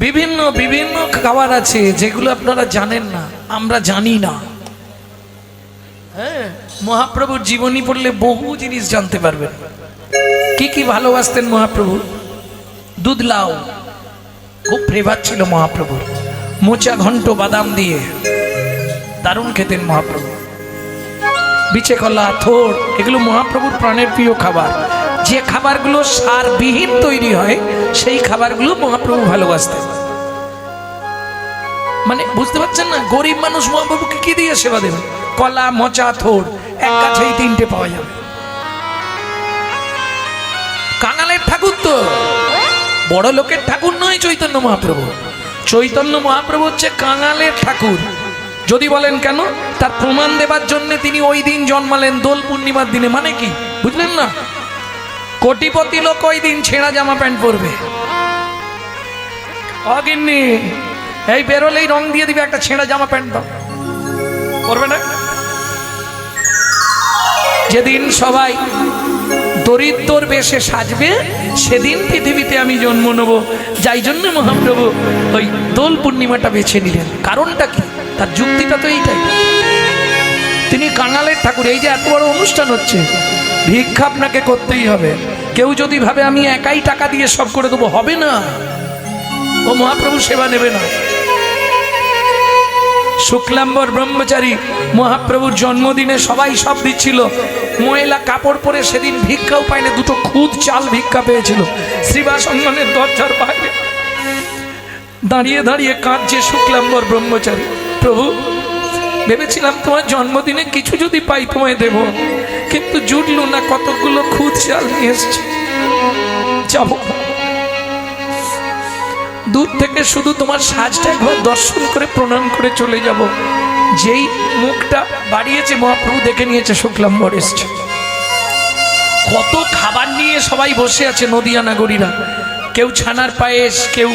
বিভিন্ন বিভিন্ন খাবার আছে যেগুলো আপনারা জানেন না, আমরা জানি না। হ্যাঁ, মহাপ্রভুর জীবনী পড়লে বহু জিনিস জানতে পারবেন। কি কি ভালোবাসতেন মহাপ্রভু? দুধ লাউ খুব ফেভার ছিল মহাপ্রভুর। মোচা ঘন্ট বাদাম দিয়ে দারুণ খেতেন মহাপ্রভু। বিচে কলা, থোড়, এগুলো মহাপ্রভুর প্রাণের প্রিয় খাবার। যে খাবারগুলো সারবিহীন তৈরি হয় সেই খাবারগুলো মহাপ্রভু ভালোবাসতেন। মানে বুঝতে পারছেন না, গরিব মানুষ মহাপ্রভুকে কি দিয়ে সেবা দেবে? কলা, মোচা, থোড়, এক গাছেই তিনটে পাওয়া যাবে। কাঙালের ঠাকুর তো, বড় লোকের ঠাকুর নয় চৈতন্য মহাপ্রভু। চৈতন্য মহাপ্রভু হচ্ছে কাঙালের ঠাকুর। যদি বলেন কেন, তার প্রমাণ দেবার জন্য তিনি ওই দিন জন্মালেন, দোল পূর্ণিমার দিনে। মানে কি বুঝলেন না? কোটিপতি লোক ওই দিন ছেঁড়া জামা প্যান্ট পরবে। অগিন্নি এই বেরোলেই রং দিয়ে দিবে, একটা ছেঁড়া জামা প্যান্ট দাও, পরবে না। যেদিন সবাই দরিদ্র বেশে সাজবে সেদিন পৃথিবীতে আমি জন্ম নেব। যাই জন্য মহাপ্রভু ওই দোল পূর্ণিমাটা বেছে নিলেন। কারণটা কি? তার যুক্তিটা তো এইটাই। তিনি কাঙালের ঠাকুর। এই যে এত বড় অনুষ্ঠান হচ্ছে, ভিক্ষা আপনাকে করতেই হবে। কেউ যদি ভাবে আমি একাই টাকা দিয়ে সব করে দেবো, হবে না। ও মহাপ্রভু সেবা নেবে না। শুক্লাম্বর ব্রহ্মচারী মহাপ্রভুর জন্মদিনে সবাই সব দিচ্ছিল। ময়লা কাপড় পরে সেদিন ভিক্ষাও পায়নি, দুটো খুদ চাল ভিক্ষা পেয়েছিল। শ্রীবাসঙ্গনের দরজার বাইরে দাঁড়িয়ে দাঁড়িয়ে কাঁদছে শুক্লাম্বর ব্রহ্মচারী। প্রভু, ভেবেছিলাম তোমার জন্মদিনে কিছু যদি পাই তোমায় দেব, কিন্তু জুটল না, কতগুলো খুদ চাল নিয়ে এসছি। যাব দূর থেকে শুধু তোমার সাজটা একবার দর্শন করে প্রণাম করে চলে যাব। যেই মুখটা বাড়িয়েছে মহাপ্রভু দেখে নিয়েছে শুক্লাম্বর এসছে। কত খাবার নিয়ে সবাই বসে আছে নদিয়া নাগরীরা। কেউ ছানার পায়েস, কেউ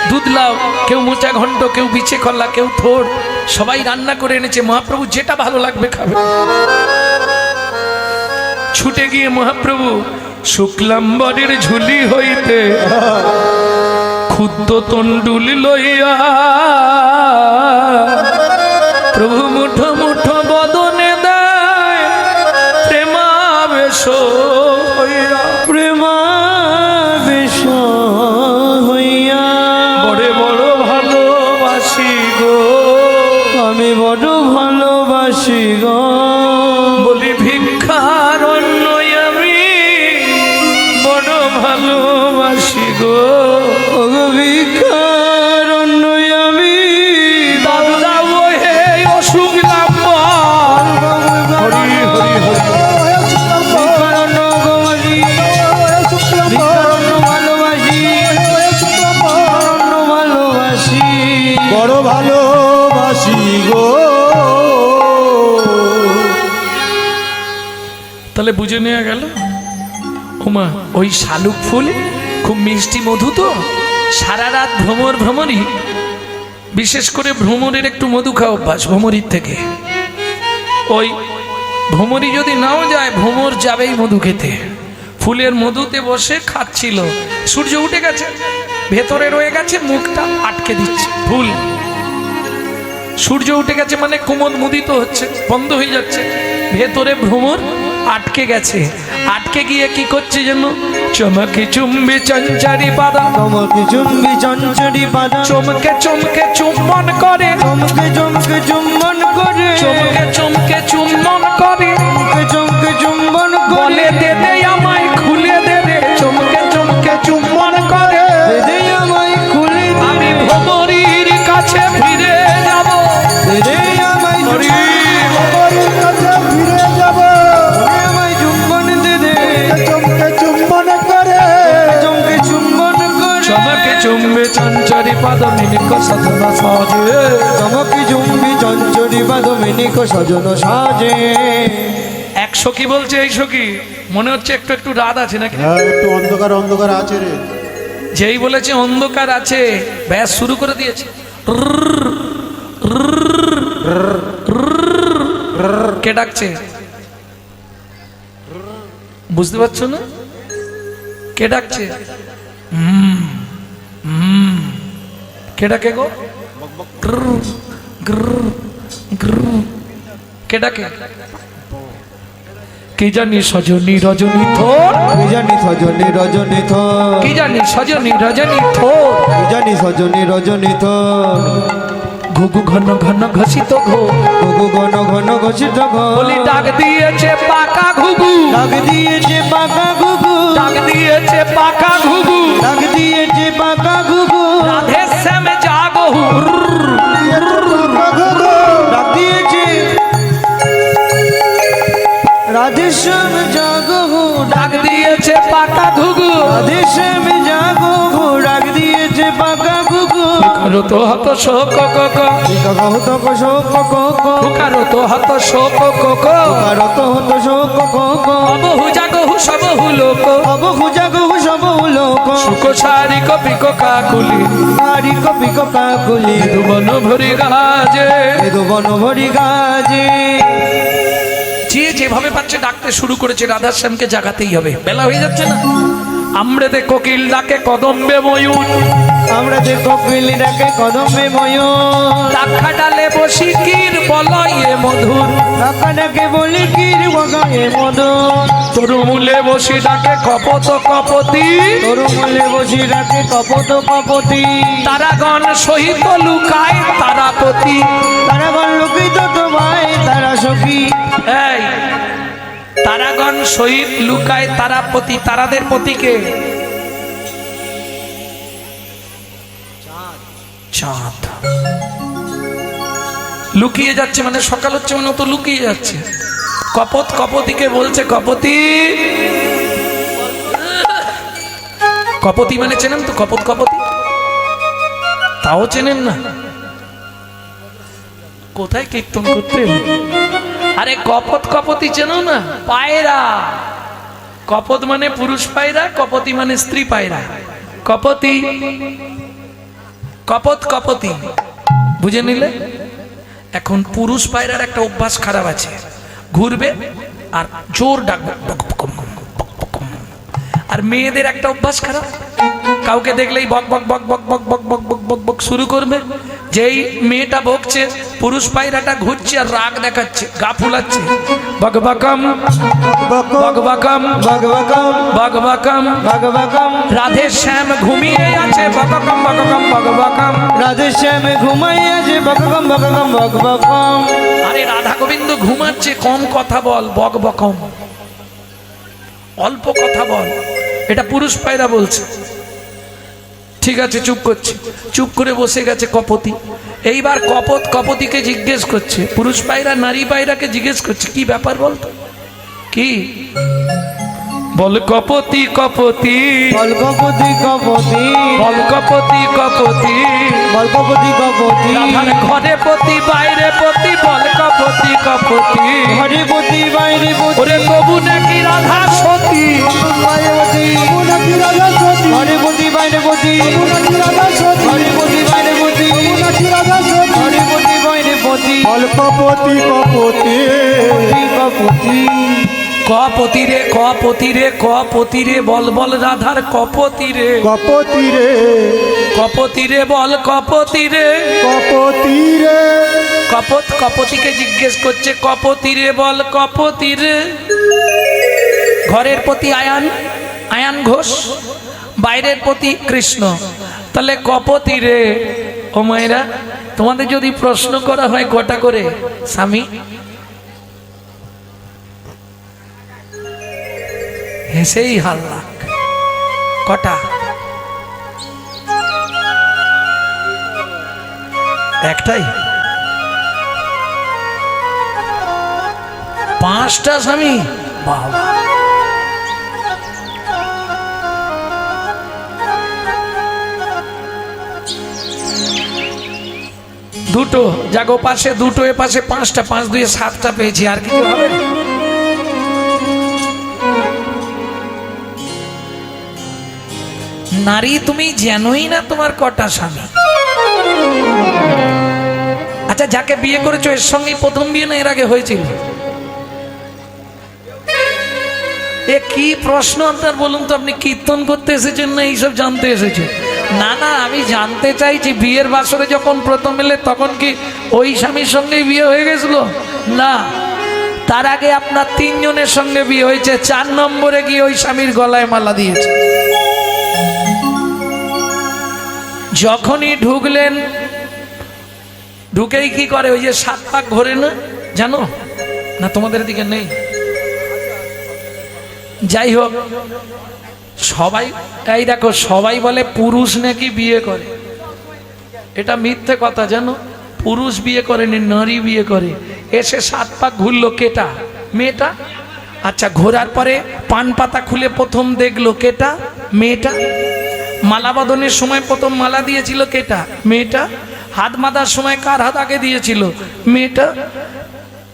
দুধ লাউ, কেউ মোচা ঘন্ট, কেউ বিচে কলা, কেউ থোড়, সবাই রান্না করে এনেছে। মহাপ্রভু যেটা ভালো লাগবে খাবে। ছুটে গিয়ে মহাপ্রভু শুক্লাম্বরের ঝুলি হইতে ক্ষুদ্র তন্ডুল লইয়া প্রভু মুঠো মুঠো বদনে দেয় প্রেমাবেশ হইয়া, প্রেমাবেশ হইয়া। বড় বড় ভালোবাসি গো, আমি বড় ভালোবাসি গো। বলি ভিক্ষার অন্য আমি বড় ভালোবাসি গো। ভিক্ষার অন্য আমি দাদা হে অসুখ লাম্বর, হরি হরি হরি। ভিক্ষার অন্য ভালোবাসি, ভিক্ষার অন্য ভালোবাসি, অন্য ভালোবাসি, বড় ভালোবাসি গো। তাহলে বুঝে নেওয়া গেল। ওমা, ওই শালুক ফুল খুব মিষ্টি মধু তো। সারা রাত ভ্রমরই, বিশেষ করে ভ্রমরের একটু মধু খাওয়া অভ্যাস ভ্রমরির থেকে। ওই ভ্রমরি যদি নাও যায়, ভ্রমর যাবেই মধু খেতে। ফুলের মধুতে বসে খাচ্ছিল। সূর্য উঠে গেছে, ভেতরে রয়ে গেছে, মুখটা আটকে দিচ্ছে ফুল। সূর্য উঠে গেছে মানে কুমোদ মুদিত হচ্ছে, বন্ধ হয়ে যাচ্ছে। ভেতরে ভ্রমর আটকে গেছে। আটকে গিয়ে কি করছে যেন? চমকে চুম্বি চঞ্চারি পাদা, চমকে চুম্বি চঞ্চরি পাদা, চমকে চমকে চুম্বন করে, চমকে চমকে চুম্বন করে, চমকে চমকে চুম্বন করে, চমকে চমকে চুম্বন বলে করে, দে দে আমায় খুলে দে দে। চমকে চমকে চুম্বন করে, দে আমায় খুলে দে, আমি ভ্রমরির কাছে ফিরে যাব। দে আমায় হরি ভ্রমরের কাছে ফিরে যাব। দে আমায় চুম্বন দে দে, চমকে চুম্বন করে, চমকে চুম্বন করে, চমকে চুম্বে চঞ্চরি পাদ মিনিক সাধনা সাজে। চমকে চুম্বি চঞ্চরি পাদ মিনিক সজন সাজে। এক সখী বলছে, এই সখী মনে হচ্ছে একটু একটু রাত আছে নাকি? হ্যাঁ, একটু অন্ধকার অন্ধকার আছে রে। যেই বলেছে অন্ধকার আছে, ব্যাস শুরু করে দিয়েছে। কে ডাকছে বুঝতে পারছো না? কে ডাকছে? কেডাকে গো? গ্রু, গ্রু, গ্রু। কেডাকে? কি জানি সজনী রজনী থোর, কি জানি সজনী রজনী থোর, কি জানি সজনী রজনী থোর, কি জানি সজনী রজনী থোর, ঘুঘু ঘন ঘন ঘষিত ঘো, ঘুঘু ঘন ঘন ঘষিত ঘোর, বলি ডাক দিয়েছে পাকা ঘুঘু, ডাক দিয়েছে পাকা ঘুঘু, ডাক দিয়েছে পাকা ঘুঘু, ডাক দিয়েছে পাকা ঘুঘু, রাধে শ্যামে জাগো, ডাক দিয়েছে রাধেশ্যাম জাগো, ডাক দিয়েছে পাকা ঘুঘু, রাধেশ্যাম জাগো, ডাক দিয়েছে পাকা ঘুঘু, কারো তো হত শোক কক, কত শোক কক, কারো তো হত শোক কক, রত হত শোক কক, অবহু জাগহু সবহু লোক, অবহু জাগো সব লোক, সুখ সারি কপি কাকুলি, হারি কপি কাকুলি, ধুবন ভরি গাজে। এদো বন ভরি গাজে। যে যেভাবে পাচ্ছে ডাকতে শুরু করেছে, রাধাশ্যামকে জাগাতেই হবে, বেলা হয়ে যাচ্ছে না। আমরেতে কোকিল ডাকে কদম্বে ময়ূর, আমরা যে কপিলি ডাকে কদমে ময়ূর, ডাকা ডালে বসি কির বলয়ে মধুর, ডাকা ডাকে বলি কির বগায়ে মধুর, তরুমূলে বসি ডাকে কপত কপতি, তোর মলে বসি ডাকে কপত কপতি, তারাগণ সহিত লুকায় তারাপতি। তারাগণ লোকিত তোমায় তারা সখী, এই তারাগণ সহিত লুকায় তারাপতি, তারাদের পতিকে চাঁদ। লুকিয়ে যাচ্ছে মানে সকাল হচ্ছে মানে ও তো লুকিয়ে যাচ্ছে। কপত কপতিকে বলছে, কপতি। কপতি মানে চেনেন তো? কপত কপতি তাও চেনেন না? কোথায় কীর্তন করতে? আরে কপত কপতি চেনো না? পায়রা। কপত মানে পুরুষ পায়রা, কপতি মানে স্ত্রী পায়রা। কপতি, কপত কপতি বুঝে নিলে? এখন পুরুষ পায়রার একটা অভ্যাস খারাপ আছে, ঘুরবে আর জোর ডাকবে, আর মেয়েদের একটা অভ্যাস খারাপ, কাউকে দেখলেই বক বক বক বক বক বক বক বক বক বক শুরু করবে। যেই মেয়েটা বকছে, পুরুষ পায়রাটা ঘুরছে আর রাগ দেখাচ্ছে, গা ফুলাচ্ছে, বক বকম বক বকম ভগবকম বক বকম। ভগবকম, রাধে শ্যাম ঘুমিয়ে আছে, বককম বককম বক বকম। রাধেশ্যাম ঘুমাইয়া যে বকবকম বকবকম বকবকম। আরে রাধা গোবিন্দ ঘুমাচ্ছে, কম কথা বল, বক বকম, অল্প কথা বল। এটা পুরুষ পায়রা বলছে। ঠিক আছে, চুপ করছে, চুপ করে বসে গেছে কপতি। এইবার কপত কপতিকে জিজ্ঞেস করছে, পুরুষ পায়রা নারী পায়রাকে জিজ্ঞেস করছে, কি ব্যাপার বলতো? কি বল কপতি কপতি, বল কপতি কপতি, বল কপতি কপতি, বল কপতি কপতি, রাধার ঘরে পতি বাইরে পতি, বল কপতি কপতি। ঘরে পতি বাইরে পতি, ওরে কবু নাকি রাধা সতী, বাইরে পতি, ঘরে পতি বাইরে পতি, ঘরে পতি বাইরে পতি, ঘরে পতি বাইরে পতি, অল্পপতি কপতি কপতি, কপতি রে কপতি রে কপতি রে, বল বল রাধার কপতি রে, কপতি রে কপতি রে বল কপতি রে। কপতি রে কপত কপতিকে জিজ্ঞেস করছে, কপতি রে বল কপতি রে। ঘরের প্রতি আয়ান, আয়ান ঘোষ, বাইরের প্রতি কৃষ্ণ, তাহলে কপতি রে। ও মায়েরা, তোমাদের যদি প্রশ্ন করা হয় কটা করে স্বামী, হেসেই হাল্লা, কটা? একটাই? পাঁচটা স্বামী? বাবা, দুটো জাগো পাশে, দুটো এ পাশে, পাঁচটা, 5 2 7টা পেয়েছি, আর কিছু হবে? নারী তুমি জানোই না তোমার কটা স্বামী। আচ্ছা, যাকে বিয়ে করেছো এর সঙ্গেই প্রথম বিয়ে না এর আগে হয়েছিল? এ কি প্রশ্ন আপনার বলুন তো? আপনি কীর্তন করতে এসেছেন না এইসব জানতে এসেছেন? না না, আমি জানতে চাইছি বিয়ের বাসরে যখন প্রথম এলে তখন কি ওই স্বামীর সঙ্গেই বিয়ে হয়ে গেছিল? না, তার আগে আপনার 3 জনের সঙ্গে বিয়ে হয়েছে, 4 নম্বরে গিয়ে ওই স্বামীর গলায় মালা দিয়েছে। যখনই ঢুকলেন, ঢুকেই কি করে, ওই যে 7 পাক ঘোরে না, জানো না? তোমাদের দিকে নেই? যাই হোক, সবাই এই দেখো, সবাই বলে পুরুষ নাকি বিয়ে করে, এটা মিথ্যে কথা জানো। পুরুষ বিয়ে করেনি, নারী বিয়ে করে। এসে 7 পাক ঘুরলো, কেটা? মেয়েটা। আচ্ছা, ঘোরার পরে পান পাতা খুলে প্রথম দেখলো, কেটা? মেয়েটা। মালা বদনের সময় প্রথম মালা দিয়েছিল, কেটা? মেয়েটা। হাত মাথার সময় কার হাত আগে দিয়েছিল? মেয়েটা।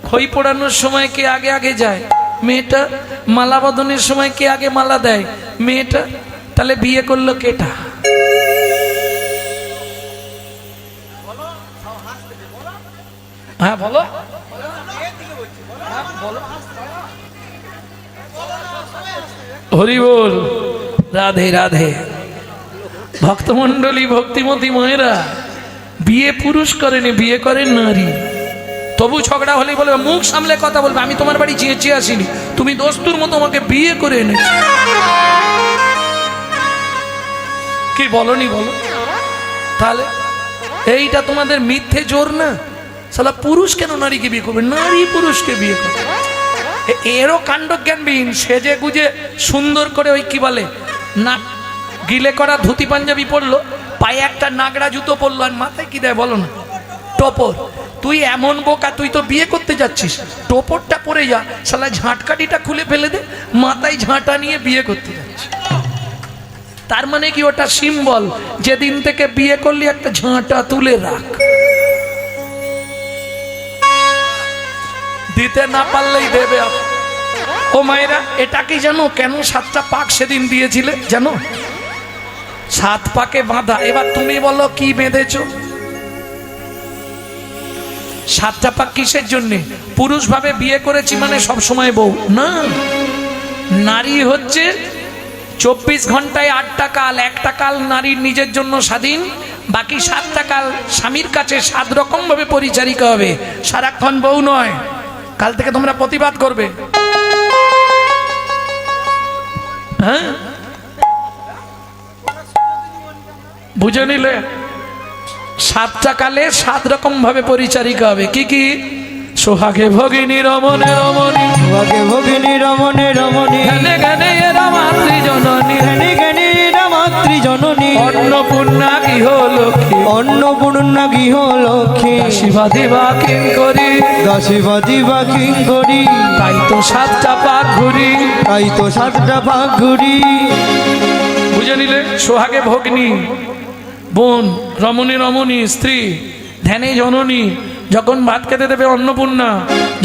খই পোড়ানোর সময় কে আগে আগে যায়? মেয়েটা। মালা বদনের সময় কে আগে মালা দেয়? মেয়েটা। তাহলে বিয়ে করলো কেটা? হ্যাঁ বলো, হরি বল, রাধে রাধে। ভক্তমন্ডলী, ভক্তিমতী মায়েরা, বিয়ে পুরুষ করেনি, বিয়ে করেন নারী। তবু ঝগড়া হলে বলবে, মুখ সামলে কথা বলবে, আমি তোমার বাড়ি চেঁচিয়ে আসিনি, তুমি দস্তুর মতো আমাকে বিয়ে করে এনেছো। কি বলনি বলো? তাহলে এইটা তোমাদের মিথ্যে জোর না? সালা পুরুষ কেন নারীকে বিয়ে করবে? নারী পুরুষকে বিয়ে করবে। এরও কাণ্ডজ্ঞানবিহীন, সেজে গুজে সুন্দর করে ওই কি বলে না, গিলে করা ধুতি পাঞ্জাবি পরলো, পায়ে একটা নাগড়া জুতো পরলো, আর মাথায় কি দেয় বলো না? টোপর। তুই এমন বোকা, তুই তো বিয়ে করতে যাচ্ছিস, টোপরটা পরে যা, শালা ঝাঁটকাটিটা খুলে ফেলে দে, মাথায় ঝাঁটা নিয়ে বিয়ে করতে যাচ্ছিস। তার মানে কি ওটা সিম্বল, যেদিন থেকে বিয়ে করলি একটা ঝাঁটা তুলে রাখ, দিতে না পারলেই দেবে। ও মায়েরা, এটা কি জানো কেন 7টা পাক সেদিন দিয়েছিলে? জানো? 7 পাকে বাঁধা। এবার তুমি বলো কি বেঁধেছো? 7টা পাক কিসের জন্যে? পুরুষ ভাবে বিয়ে করেছি মানে সব সময় বউ না। নারী হচ্ছে 24 ঘন্টায় 8টা কাল, একটা কাল নারীর নিজের জন্য স্বাধীন, বাকি 7টা কাল স্বামীর কাছে 7 রকম ভাবে পরিচারিকা হবে, সারাক্ষণ বউ নয়। কাল থেকে তোমরা প্রতিবাদ করবে, হ্যাঁ? বুঝে নিলে? 7টা কালে 7 রকম ভাবে পরিচারিকা হবে। কি কি? সোহাগে ভগিনী রমণে রমণী, সোহাগে ভগিনী রমণে রমণী, জ্ঞানে জ্ঞানে এরা মাতৃজননী, জ্ঞানে জ্ঞানে এরা মাতৃজননী, অন্নপূর্ণা গৃহলক্ষ্মী, অন্নপূর্ণা গৃহলক্ষ্মী, দাসীবাদী বা কিঙ্করী, দাসীবাদী বা কিঙ্করী। তাই তো 7টা পাক ঘুরি, তাই তো 7টা পাক ঘুরি। বুঝে নিলে? সোহাগে ভগিনী বোন, রমণী রমণী স্ত্রী, ধ্যানে জননী, যখন ভাত খেতে দেবে অন্নপূর্ণা,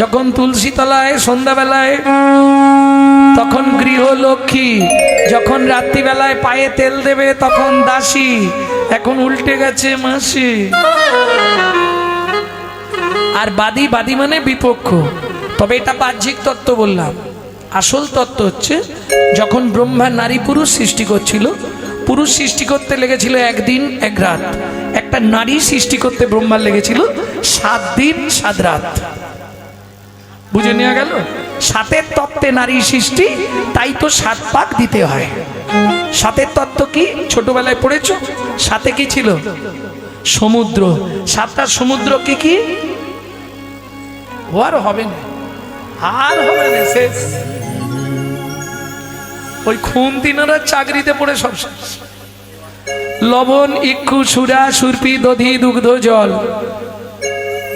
যখন তুলসী তলায় সন্ধ্যাবেলায় তখন গৃহলক্ষ্মী, যখন রাত্রিবেলায় পায়ে তেল দেবে তখন দাসী। এখন উল্টে গেছে মাসি। আর বাদী, বাদী মানে বিপক্ষ। তবে এটা বাহ্যিক তত্ত্ব বললাম, আসল তত্ত্ব হচ্ছে যখন ব্রহ্মা নারী পুরুষ সৃষ্টি করছিল, পুরুষ সৃষ্টি করতে লেগেছিল 1 দিন 1 রাত, একটা নারী সৃষ্টি করতে ব্রহ্মার লেগেছিল 7 দিন 7 রাত। বুঝে নেওয়া গেল? 7এর তত্ত্বে নারী সৃষ্টি, তাই তো 7 পাক দিতে হয়। 7এর তত্ত্ব কি ছোটবেলায় পড়েছো? 7এ কি ছিল? সমুদ্র। 7টা সমুদ্র কি কি? আর হবে না, আর হবে না, শেষ। ওই খুন তিনারা চাকরিতে পড়ে সব শেষ। লবণ, ইক্ষু, সুরা, সুরপি, দধি, দুগ্ধ, জল।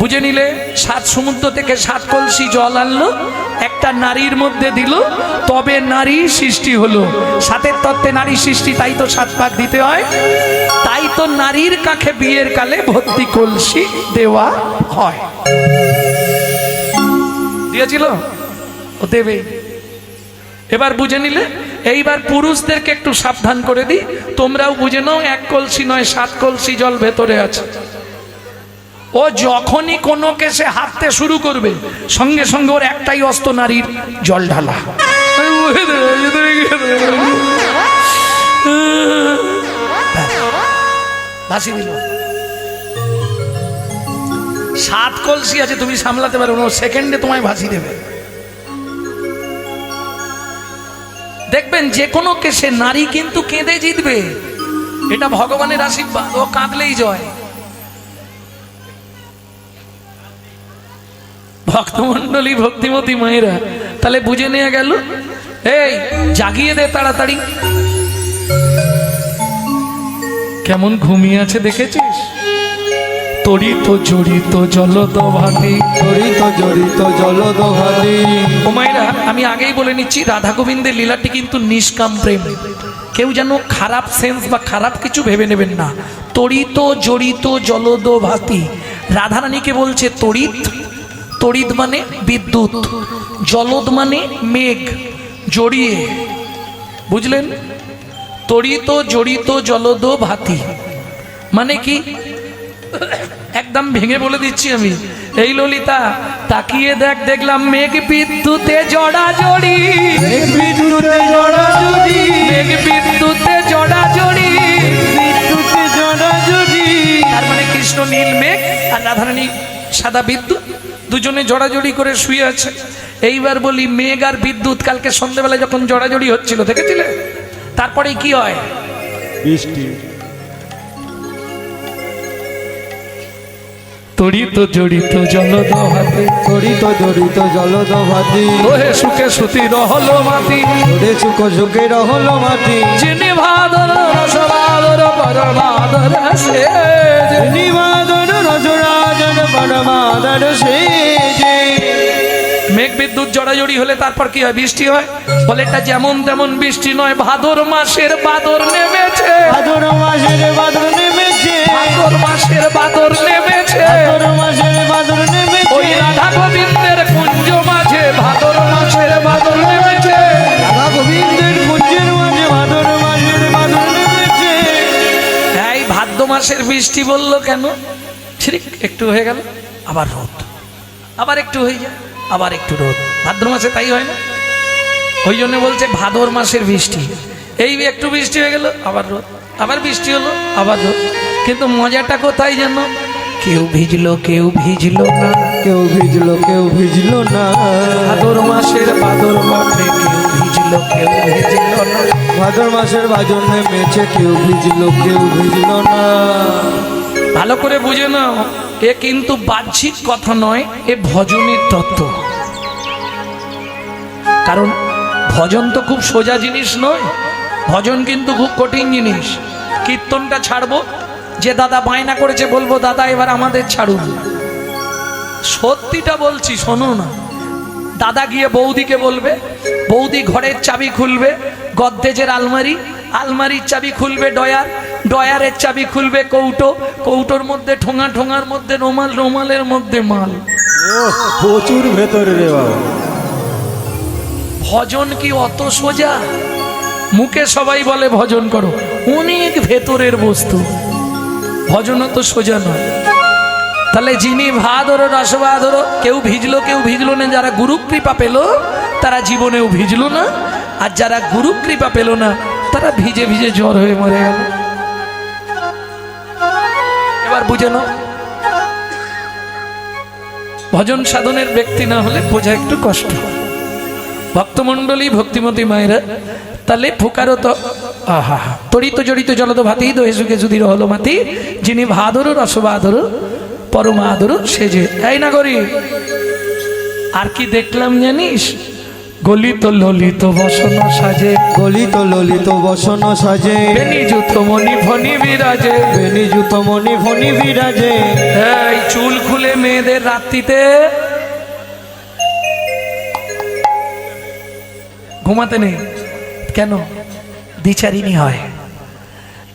বুঝে নিলে? 7 সমুদ্র থেকে 7 কলসি জল আনলো, একটা নারীর মধ্যে দিল, তবে নারী সৃষ্টি হলো। 7এর তত্ত্বে নারী সৃষ্টি, তাই তো 7 পাক দিতে হয়। তাই তো নারীর কাছে বিয়ের কালে ভর্তি কলসি দেওয়া হয়। দিয়েছিল? ও দেবে। এবার বুঝে নিলে? এইবার পুরুষদেরকে একটু সাবধান করে দিই, তোমরাও বুঝে নাও, 1 কলসি নয় 7 কলসি জল ভেতরে আছে। ও যখনই কোনো কেসে হাঁটতে শুরু করবে, সঙ্গে সঙ্গে ওর একটাই অস্ত্র, নারীর জল ঢালা। ভাসি দিল। 7 কলসি আছে, তুমি সামলাতে পারো না, সেকেন্ডে তোমায় ভাসি দেবে। দেখবেন যে কোনো কেসে নারী কিন্তু কেঁদে জিতবে, এটা ভগবানের আশীর্বাদ। ও কাঁদলেই জয়। ভক্তমণ্ডলী, ভক্তিমতী মায়েরা, তাহলে বুঝে নেওয়া গেল। এই জাগিয়ে দে তাড়াতাড়ি। কেমন ঘুমিয়ে আছে দেখেছিস? তড়িত জড়িত জলদ ভাতি, তড়িত জড়িত জলদ ভাতি। ও মায়েরা, আমি আগেই বলে নিচ্ছি, রাধা গোবিন্দের লীলাটি কিন্তু নিষ্কাম প্রেম। কেউ যেন খারাপ সেন্স বা খারাপ কিছু ভেবে নেবেন না। তড়িত জড়িত জলদ ভাতি, রাধারানীকে বলছে তড়িৎ। তড়িৎ মানে বিদ্যুৎ, জলদ মানে মেঘ, জড়িয়ে, বুঝলেন? তড়িত জড়িত জলদ ভাতি মানে কি? একদম ভেঙে বলে দিচ্ছি আমি। এই ললিতা, তাকিয়ে দেখ, দেখলাম মেঘ বিদ্যুতে জড়াজড়ি, বিদ্যুতে জড়াজড়ি, মেঘ বিদ্যুতে জড়াজড়ি, বিদ্যুতে জড়াজড়ি। তার মানে কৃষ্ণ নীল মেঘ আর রাধারানী সাদা বিদ্যুৎ, দুজনে জড়াজড়ি করে শুয়ে আছে। এইবার বলি, মেঘ আর বিদ্যুৎ কালকে সন্ধ্যেবেলায় যখন জড়াজড়ি হচ্ছিল, দেখেছিলে? তারপরে কি হয়? বৃষ্টি। তড়িত জড়িত জলদ ভাতি, তড়িত জড়িত জলদ ভাতি। ওহে সুখে সুতি রহল মাতি, ওরে সুখ সুখে রহল মাটি। যিনি ভাদর রসবাদর পরমাদর সে, নিবাদন রসরাজন পরমাদর সেজে। মেঘ বিদ্যুৎ জড়াজড়ি হলে তারপর কি হয়? বৃষ্টি হয়। বলে এটা যেমন তেমন বৃষ্টি নয়, ভাদর মাসের বাদর নেমেছে, ভাদর মাসের বাদর নেমেছে, ভাদর মাসের বাদর নেমেছে, ভাদর মাসের বাদর নেমেছে। ওই রাধা গোবিন্দের কুঞ্জ মাঝে ভাদর মাসের বাদর নেমেছে। রাধা গোবিন্দের কুঞ্জের মাঝে ভাদর মাসের বাদর নেমেছে। এই ভাদ্র মাসের বৃষ্টি বললো কেন? ঠিক একটু হয়ে গেল, আবার রোদ, আবার একটু হয়ে যায়, আবার একটু রোদ। ভাদ্র মাসে তাই হয় না? ওই জন্য বলছে ভাদর মাসের বৃষ্টি। এই একটু বৃষ্টি হয়ে গেল, আবার রোদ, আবার বৃষ্টি হলো, আবার রোদ। কিন্তু মজাটা কোথায় যেন? কেউ ভিজলো, কেউ ভিজলো না, কেউ ভিজলো, কেউ ভিজলো না। ভাদর মাসের বাদর মাঠে কেউ ভিজলো, কেউ ভিজলো না। ভাদর মাসের বাদর নেমেছে, কেউ ভিজলো, কেউ ভিজলো না। ভালো করে বুঝে নাও, এ কিন্তু বাহ্যিক কথা নয়, এ ভজনের তত্ত্ব। কারণ ভজন তো খুব সোজা জিনিস নয়, ভজন কিন্তু খুব কঠিন জিনিস। কীর্তনটা ছাড়বো, যে দাদা বায়না করেছে বলবো, দাদা এবার আমাদের ছাড়ুন। সত্যিটা বলছি, শোনো না। দাদা গিয়ে বৌদিকে বলবে, বৌদি ঘরের চাবি খুলবে গদ্দেজের আলমারি, আলমারির চাবি খুলবে ডয়ার, ডয়ারের চাবি খুলবে কৌটো, কৌটোর মধ্যে ঠোঙা, ঠোঙার মধ্যে রুমাল, রুমালের মধ্যে মাল। প্রচুর ভেতরে রে বাবা। ভজন কি অত সোজা? মুখে সবাই বলে ভজন করো, অনেক ভেতরের বস্তু। ভজন তো সোজা নয়। তাহলে যিনি ভাদর রসবাদর, কেউ ভিজলো, কেউ ভিজলো না। যারা গুরু কৃপা পেল তারা জীবনেও ভিজলো না, আর যারা গুরু কৃপা পেল না তারা ভিজে ভিজে জ্বর হয়ে মরে গেল। এবার বুঝে নাও, ভজন সাধনের ব্যক্তি না হলে বোঝা একটু কষ্ট। ভক্তমণ্ডলী, ভক্তিমতী মায়েরা, তাহলে ফুকারও তো আহা, তড়িত জড়িত জলদ ভাতি, দোহে সুখে সুধীর হলো মাতি, যিনি ভাদর রসবাদর পরমাদর সেজে। এই না করি। আর কি দেখলাম জানিস? গলিত ললিত বসন সাজে, গলিত ললিত বসন সাজে, বেনি জুত মণি ফণি বিরাজে, বেনি জুত মণি ফণি বিরাজে। এই চুল খুলে মেয়েদের রাত্রিতে ঘুমাতে নেই কেন? দ্বিচারিণী হয়।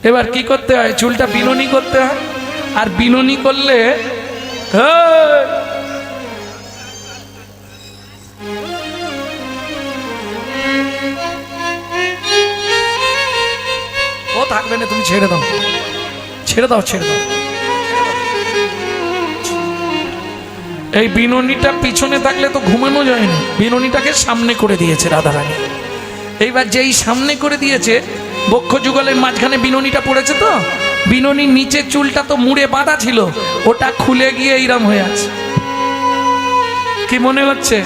এবার কি করতে হয়? চুলটা বিনুনি করতে হয়, আর বিনুনি করলে ও থাকবে না, তুমি ছেড়ে দাও, ছেড়ে দাও, ছেড়ে দাও। এই বিনুনিটা পিছনে থাকলে তো ঘুমানো যায় না, বিনুনিটাকে সামনে করে দিয়েছে রাধারানী। এইবার যেই সামনে করে দিয়েছে, বক্ষ যুগলের মাঝখানে বিনুনিটা পড়েছে, তো বিনুনির নিচের চুলটা তো মুড়ে বাঁধা ছিল, ওটা খুলে গিয়ে এইরম হয়ে আছে। কি মনে হচ্ছে?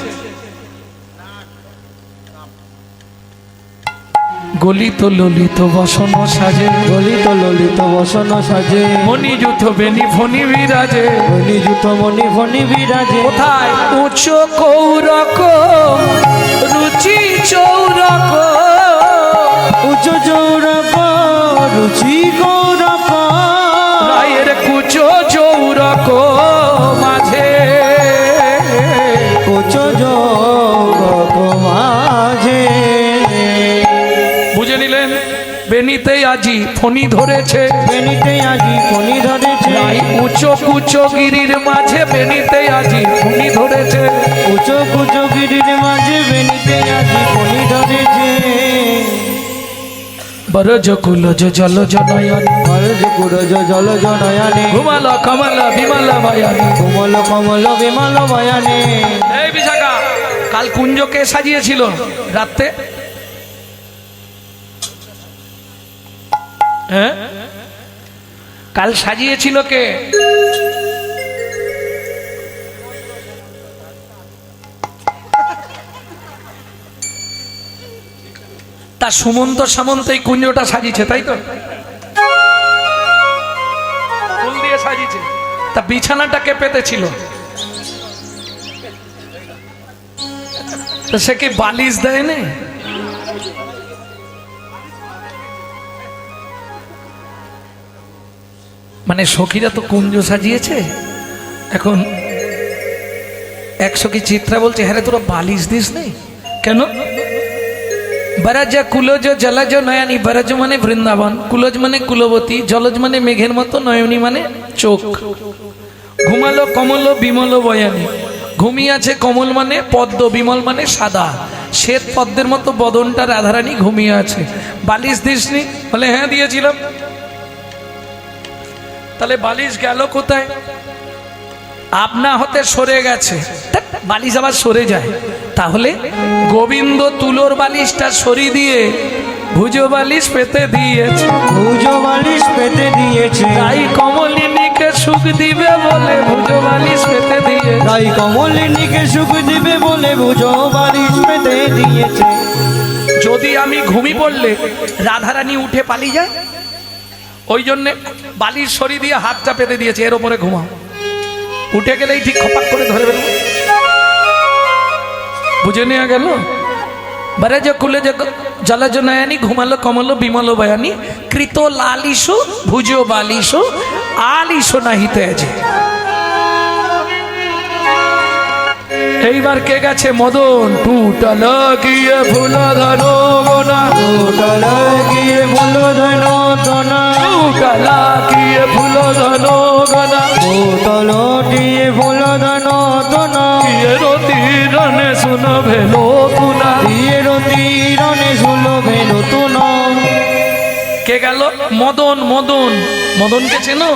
গলিত ললিত বসন সাজে, গলিত ললিত বসন সাজে, মণিযুথ বেনি ফণি বিরাজে, নিযুত মণি ফণি বিরাজে। কোথায়? উচ্চ কৌরক রুচি চৌরক, উচ্চ চৌরক রুচি গৌরক, রায়ের কুচ চৌরক মাঝে, উচ্চ চৌরক মাঝে। বুঝে নিলেন? বেনিতে আজি ফণি ধরেছে, বেনিতে আজি ফণি ধরেছে, রাই উচ্চ কুচ গিরির মাঝে বেনিতে আজি ফণি ধরেছে, উচ্চ কুচ গিরির মাঝে বেনিতে আজি ফণি ধরেছে। বরজ কুলজ জলজ নয়ন, বরজ কুরজ জলজ নয়নে, ঘুমাল কমল বিমল বয়ানে। কোমল কমল বিমল বয়ানে। এই বিশাখা, কাল কুঞ্জকে সাজিয়েছিল রাতে? হ্যাঁ, কাল সাজিয়েছিল কে? তা সুমন্ত সামন্ত এই কুঞ্জটা সাজিয়েছে, তাই তো? ফুল দিয়ে সাজিয়েছে। তা বিছানাটা কে পেতেছিল? তো সে কি বালিশ দেয় না? মানে সখীরা তো কুঞ্জ সাজিয়েছে। এখন এক সখী চিত্রা বলছে, হ্যাঁ রে তোরা বালিশ দিস নেই কেন? বরজ কুলজ জলজ নয়নী, বরজ মানে বৃন্দাবন, কুলজ মানে কুলবতী, জলজ মানে মেঘের মতো, নয়নী মানে চোখ। ঘুমালো কমল বিমল বয়ানী, ঘুমিয়ে আছে কমল মানে পদ্ম, বিমল মানে সাদা, শ্বেত পদ্মের মতো বদনটা রাধারানী ঘুমিয়ে আছে। বালিশ দিসনি? বলে হ্যাঁ দিয়েছিলাম। তাহলে বালিশ গেল কোথায়? আপনা হতে সরে গেছে। বালিশ আবার সরে যায়। তাহলে গোবিন্দ তুলোর বালিশটা সরিয়ে দিয়ে ভুজ বালিশ পেতে দিয়েছে, ভুজ বালিশ পেতে দিয়েছে, তাই কমলিনীকে সুখ দিবে বলে ভুজ বালিশ পেতে দিয়েছে, তাই কমলিনীকে সুখ দিবে বলে ভুজ বালিশ পেতে দিয়েছে। যদি আমি ঘুমি পড়লে রাধারানী উঠে পালিয়ে যায়, ওই জন্যে বালিশ সরিয়ে দিয়ে হাতটা পেতে দিয়েছে, এর ওপরে ঘুমাও। উঠে গেলেই ঠিক খপাক করে ধরে ফেলবো। বুঝে নেওয়া গেল? বরজ কুলজ জলজ নয়নী, ঘুমালো কমল বিমল বয়ানী, কৃত লালিসো ভুজ বালিসো আলিসো নাহি তেজে। এইবার কে গেছে? মদন। টুটল গিয়ে ফুল ধন গোনা, টুটল গিয়ে ফুল ধন গোনা, টুটল গিয়ে ফুল ধন গোনা, টুটল গিয়ে ফুল ধন গোনা, রতি রনে শুন ভেলো তুনা, রতি রনে শুন ভেলো তুনা। কে গেল? মদন। মদন, মদনকে চেনো?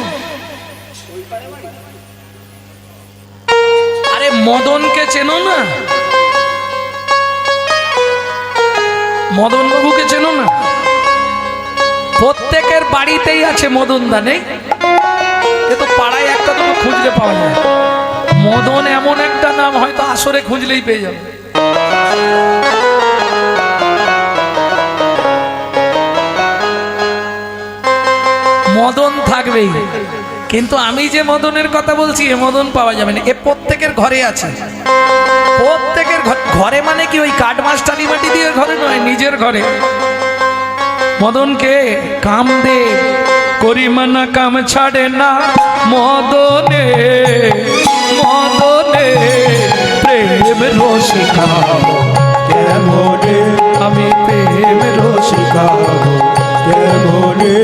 আরে মদনকে চেনো না? মদন বাবুকে চেনো না? প্রত্যেকের বাড়িতেই আছে মদন দা, নেই? এ তো পাড়ায় একটা তো খুঁজলে পাওয়া যায়। মদন এমন একটা নাম, হয়তো আসরে খুঁজলেই পেয়ে যাবে। মদন থাকবেই, কিন্তু আমি যে মদনের কথা বলছি এ মদন পাওয়া যাবে না। এ প্রত্যেকের ঘরে আছে। প্রত্যেকের ঘরে মানে কি ওই কাঠ মাস্টারি মাটি দিয়ে ঘরে নয়, নিজের ঘরে। মদনকে কাম দে করি মানা কাম ছাড়ে না, মদনে মদনে প্রেম রসিকা কেমনে আমি প্রেম রসিকা কেমনে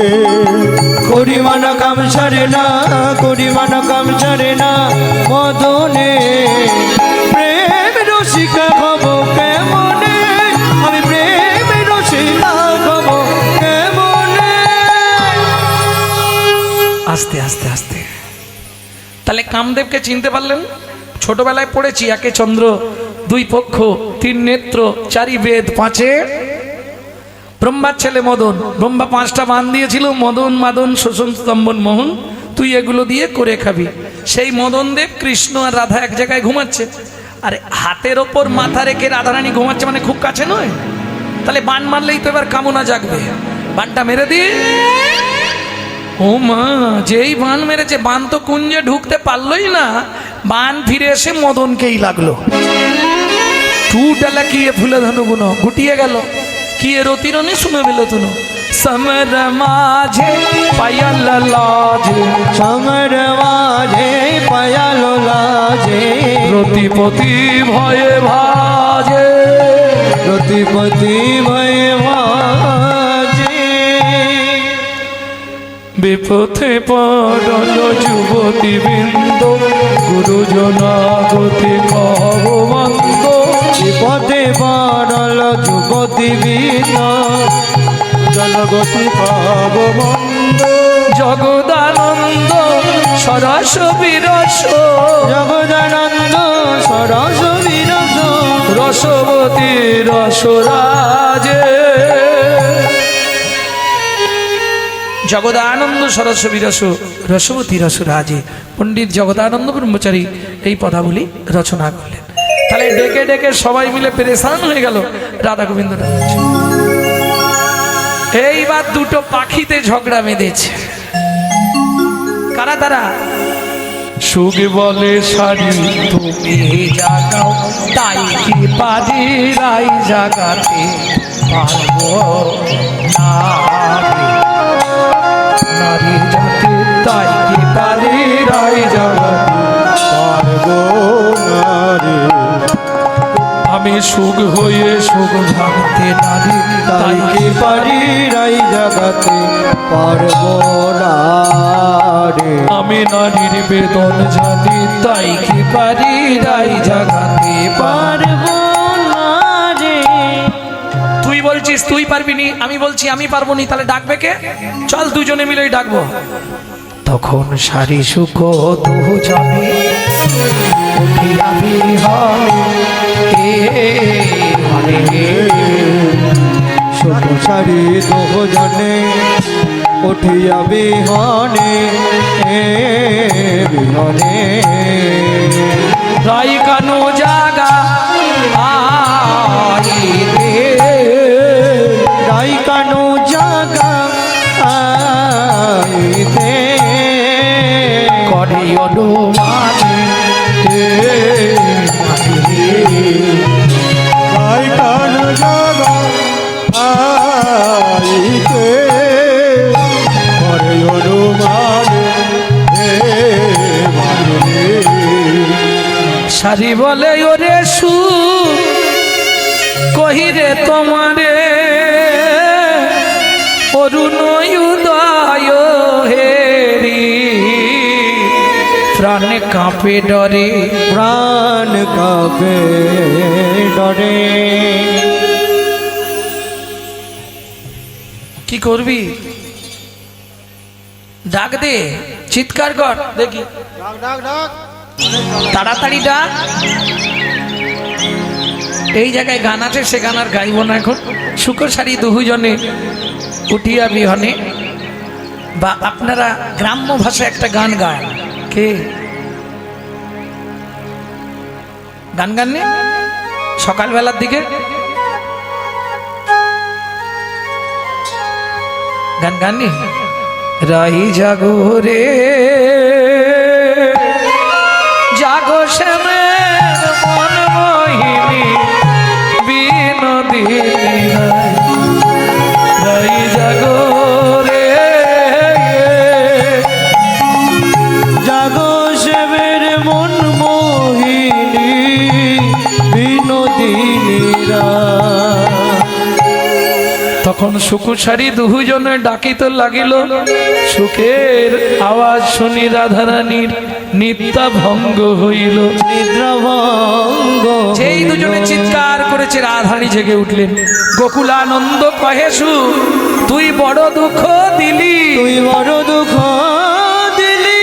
করিমানা কাম ছাড়ে না, করিমানা কাম ছাড়ে না, মদনে প্রেম রসিকা হব কেমনে, আমি প্রেম রসিকা হব কেমনে। আস্তে আস্তে আস্তে। তাহলে কামদেবকে চিনতে পারলেন? ছোটবেলায় পড়েছি, একে চন্দ্র, দুই পক্ষ, তিন নেত্র, চারি বেদ, পাঁচে ব্রহ্মার ছেলে মদন, ব্রহ্মা 5টা বান দিয়েছিল, মদন মাদন শোষণ স্তম্ভন মোহন, তুই এগুলো দিয়ে করে খাবি। সেই মদন দেব, কৃষ্ণ আর রাধা এক জায়গায় ঘুমাচ্ছে, আর হাতের ওপর মাথা রেখে রাধারানী ঘুমাচ্ছে, মানে খুব কাছে নয়। তাহলে বান মারলেই তো এবার কামনা জাগবে, বানটা মেরে দিয়ে ও মা, যেই বান মেরেছে, বান তো কুঞ্জে ঢুকতে পারলই না, বান ফিরে এসে মদনকেই লাগলো। টুটালা কি ফুলে ধনুগুণ গুটিয়ে গেল, কি রতিরনে শুনে পেল তুনো সমর মাঝে পায়াল লাজে, সমর মাঝে পায়াল লাজে, রতিপতি ভয়ে ভাজে, রতিপতি ভয়ে ভাজে। বিপথে পড়ল যুবতী বৃন্দ, গুরুজনা গতি কব বন্ধ, বিপদে পড়ল যুবতী বৃন্দ, জনগতি পাব মন্দ। জগদানন্দ সরস বিরস, জগদানন্দ সরস বিরস, রসবতী রসরাজে। জগদানন্দ সরস বিরস, রসবতী রসরাজে। পণ্ডিত জগদানন্দ ব্রহ্মচারী এই পদাবলী রচনা করলেন। তাহলে ডেকে ডেকে সবাই মিলে পেরেশান হয়ে গেল রাধা গোবিন্দ। এইবার দুটো পাখিতে ঝগড়া বেঁধেছে। কারা তারা? সুখ বলে শাড়ি তুমি জাগাও, তাই কি পারি রাই জাগাতে পারবো না, নারী জাতি তাই কি পারি রাই জাগাতে পারবো না রে। আমি সুখ হয়ে সুখ ভাঙতে নারী তাই কি পারি রাই জাগাতে পারবো না রে। আমি নারীর বেদন জানি, তাই কি পারি রাই জাগাতে পারবো না রে। তুই বলছিস তুই পারবি নি, আমি বলছি আমি পারবো নি, তাহলে ডাকবে কে? চল দুজনে মিলেই ডাকবো। তখন সারি সুখ দুজনে উঠিয়া বিহনে, ছোট সারি দুজনে উঠিয়া বিহনে, বিহনে। রাই কানু জাগা আইতে, রাই কানু জাগা আইতে, করে অনুমানে গাই কান জাগা আইতে, করে অনুমানে হে মানে। সারি বলে ওরে সু কহিরে তোমারে অরুণ উদয় হেরি, প্রাণ কাঁপে ডরে, প্রাণ কাঁপে ডরে। কি করবি? ডাক দে, চিৎকার কর দেখি, তাড়াতাড়ি ডাক। এই জায়গায় গান আছে, সে গান আর গাইব না এখন। সুখসারি দুজনে উঠিয়া বিহনে, বা আপনারা গ্রাম্য ভাষায় একটা গান গান। কে গান গাননি সকালবেলার দিকে? গান গাননি? রাই জাগো রে জাগো শ্যামের মন মোহিনী বিনোদিনী, রাই জাগো রে জাগো শিবের মন মোহিনী বিনোদিনীরা। তখন সুকুসারি দুজনে ডাকিত লাগিল, সুখের আওয়াজ শুনি রাধারানীর নিদ্রা ভঙ্গ হইল। নিদ্রাভঙ্গ যেই দুজনে চিৎকার করেছে, রাধারানী জেগে উঠলেন। গোকুলানন্দ কহে সু তুই বড় দুঃখ দিলি, তুই বড় দুঃখ দিলি,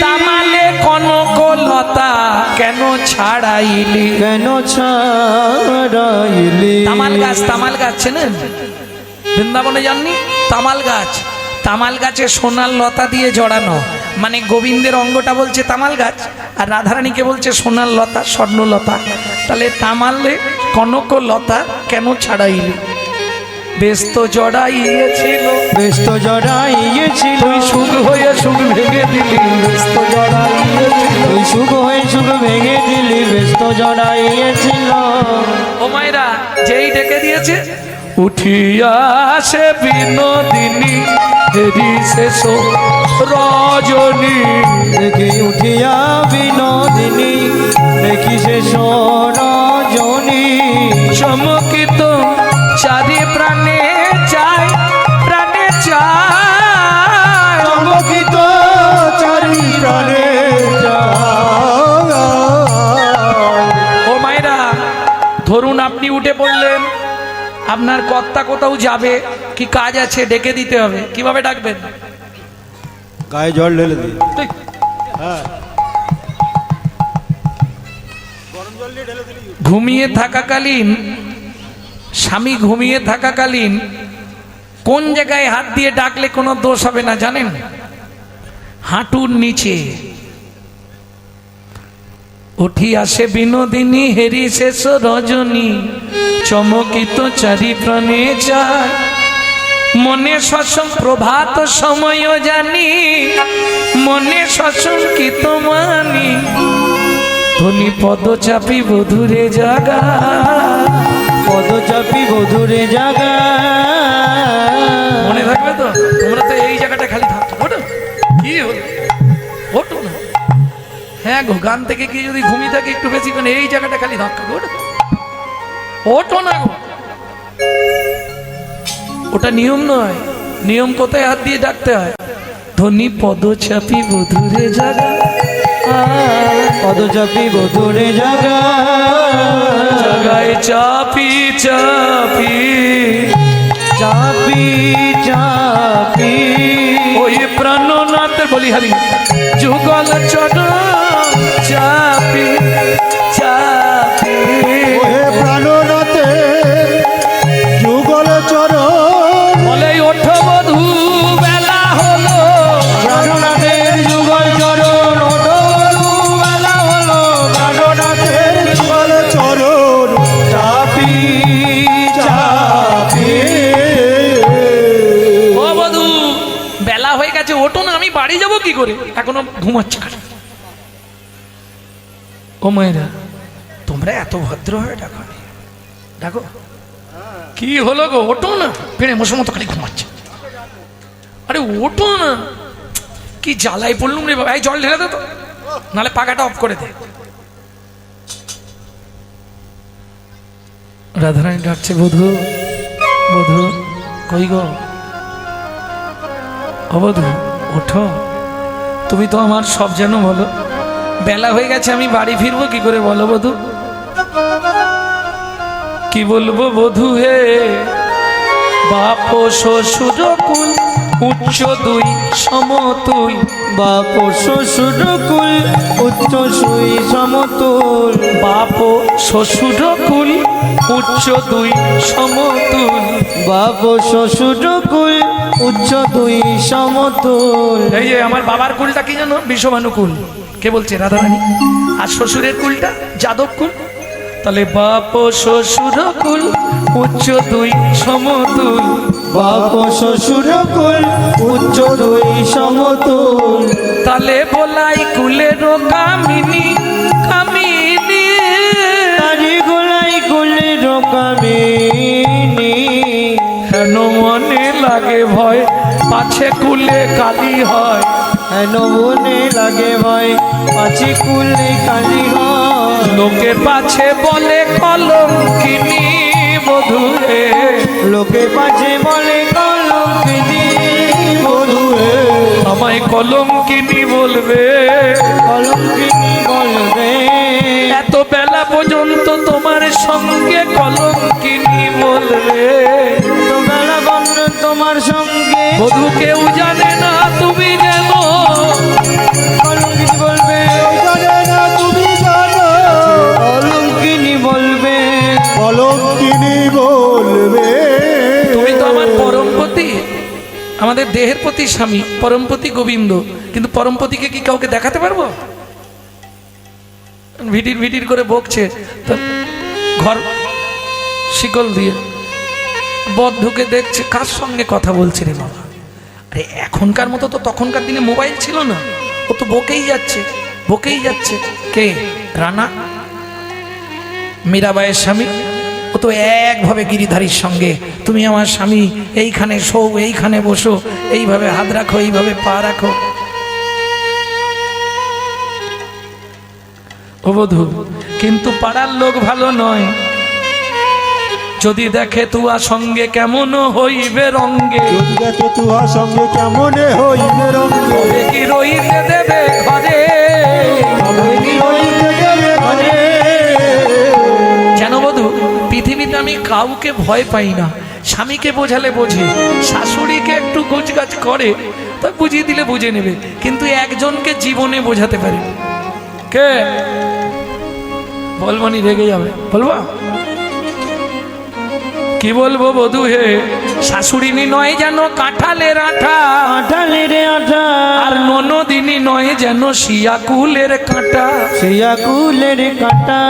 তামালে কনক লতা কেন ছাড়াইলি? কেন ছাড়াইলি? তামাল গাছ চেনেন? বৃন্দাবনে যাননি? তামাল গাছে সোনার লতা দিয়ে জড়ানো, মানে গোবিন্দের অঙ্গটা বলছে তামাল গাছ আর রাধারানীকে বলছে সোনার লতা, স্বর্ণলতা। তাহলে তামালে কনক লতা কেন ছাড়াইলি? ব্যস্ত জড়াইয়েছিল, ব্যস্ত জড়াইয়েছিল, তুই সুখ হয়ে সুখ ভেঙে দিলি। ব্যস্ত জড়াইয়েছিল, তুই সুখ হয়ে সুখ ভেঙে দিলি, ব্যস্ত জড়াইয়েছিল। ও মায়েরা, যেই ডেকে দিয়েছে উঠিয়া সে বিনোদিনী হেরি শেষ রজনী। দেখি উঠিয়া বিনোদিনী, দেখি শেষ রজনী। চমকিত চারি প্রাণে চায়, প্রাণে চায়। চমকিত চারি প্রাণে যায়। ও মায়েরা, ধরুন আপনি উঠে পড়লেন, আপনার কর্তা কোথাও যাবে, কি কাজ আছে, ডেকে দিতে হবে। কিভাবে ডাকবেন? গায়ে জল ঢেলে দিই। ঠিক। ঘুমিয়ে থাকাকালীন, স্বামী ঘুমিয়ে থাকাকালীন কোন জায়গায় হাত দিয়ে ডাকলে কোনো দোষ হবে না জানেন? হাঁটুর নিচে। উঠি আসে বিনোদিনী হেরি শেষ রজনী, চমকিত চারি প্রাণে চায়। মনে শশং প্রভাত সময় জানি, মনে শশঙ্কিত মানি। ধনী পদ চাপি বধুরে জাগা, পদ চাপি বধুরে জাগা। মনে থাকবে তো? তোমরা তো এই জায়গাটা খালি থাকতো। ওঠো, কি হলো? ওঠো না। হ্যাঁ গো, গান থেকে কি যদি ঘুমিয়ে থাকে একটু বেশি করে, এই জায়গাটা খালি ধাক্কা। ওঠো, ওঠো না গো। ওটা নিয়ম নয়। নিয়ম কোথায় হাত দিয়ে ডাকতে হয়? ধনী পদ চাপি বধুরে জাগা, পদ চাপি বধুরে জাগা। জাগায় চাপি চাপি, চাপি চাপি ওই প্রাণনাথ বলিহারি যুগল চট চাপি চাপি। ওহে প্রাণনাথে যুগল চরণ, বলে ওঠো বধূ বেলা হলো, প্রাণনাথের যুগল চরণ। ওঠো বেলা হলো, প্রাণনাথের যুগল চরণ চাপি চাপি। ও বধূ বেলা হয়ে গেছে, ওঠো না, আমি বাড়ি যাব কি করে, এখনো ঘুমাচ্ছে। ও মায়েরা, তোমরা এত ভদ্র হয়ে ডাকো, ডাকো। কি হলো গো? ওঠো না, পেড়ে মশার মতো খালি ঘুমাচ্ছে। আরে ওঠো না, কি জ্বালাই পড়লুম রে বাবা। এই জল ঢেলে দে তো, নাহলে পাখাটা অফ করে দে। রাধারানী ডাকছে, বধূ বধূ কই গো? ও বধূ ওঠো, তুমি তো আমার সব যেন বলো। বেলা হয়ে গেছে, আমি বাড়ি ফিরবো কি করে বলো বধূ? কি বলবো বধূ হে? বাপ শ্বশুর কুল উচ্চ দুই সমতুল, বাপ শ্বশুর কুল উচ্চ সুই সমতুল। বাপ শ্বশুর কুল উচ্চ দুই সমতুল। বাপ শ্বশুর কুল উচ্চ দুই সমতুল। এই যে আমার বাবার কুলটা কি জানো? বিষবানুকুল। কে বলছে? রাধারানী। আর শ্বশুরের কুলটা যাদব কুল। তাহলে বাপ শ্বশুর কুল উচ্চ দুই সমতুল। বাপ শ্বশুর কুল উচ্চ দুই সমতুল। তালে বলাই কুলের কামিনী, কামিনী তারি গোলাই কুলের কামিনী। হেন মনে লাগে ভয়, পাছে কুলে কালি হয়। হেন মনে লাগে ভয়, পাছে কুলে কালি হয়। লোকে পাছে বলে কলঙ্কিনী বধূরে, লোকে পাছে বলে কলঙ্কিনী বধূরে। আমায় কলঙ্কিনী বলবে, কলঙ্কিনী বলবে। এত বেলা পর্যন্ত তোমার সঙ্গে কলঙ্কিনী বলবে। তো বেলা বন্ধ তোমার সঙ্গে বধূ কেউ জানে না তুমি যেন, কলঙ্কিনী বলবে। জানে না তুমি জানো, আমাদের দেহের প্রতি স্বামী, পরমপতি গোবিন্দ, কিন্তু পরমপতিকে কি কাউকে দেখাতে পারবো? ভিডির ভিডির করে বকছে, তো ঘর শিকল দিয়ে বদ ঢুকে দেখছে কার সঙ্গে কথা বলছে রে বাবা। আরে এখনকার মতো তো তখনকার দিনে মোবাইল ছিল না, ও তো বকেই যাচ্ছে বকেই যাচ্ছে। কে? রানা, মীরাবাইয়ের স্বামী। ও তো একভাবে গিরিধারীর সঙ্গে, তুমি আমার স্বামী, এইখানে শো, এইখানে বসো, এইভাবে হাত রাখো, এইভাবে পা রাখো। ও বধূ, কিন্তু পাড়ার লোক ভালো নয়, যদি দেখে তুয়া সঙ্গে কেমন হইবে রঙ্গে, যদি দেখে তুহার সঙ্গে কেমন হইবে রঙ্গে, তবে কি রইতে দেবে ঘরে, তবে কি হইতে দেবে ঘরে। জানো বধূ, পৃথিবীতে আমি কাউকে ভয় পাই না। স্বামীকে বোঝালে বোঝে, শাশুড়িকে একটু গোছগাছ করে, তা বুঝিয়ে দিলে বুঝে নেবে, কিন্তু একজনকে জীবনে বোঝাতে পারে। কে? বলবো নি, রেগে যাবে। বলবো কি বলবো বধূ হে, শাশুড়িনী নয় যেন কাঁঠালের আঠা, কাঁঠালের আঠা, আর ননদিনী নয় যেন শিয়াকুলের কাঁটা। শিয়াকুলের কাঁটা।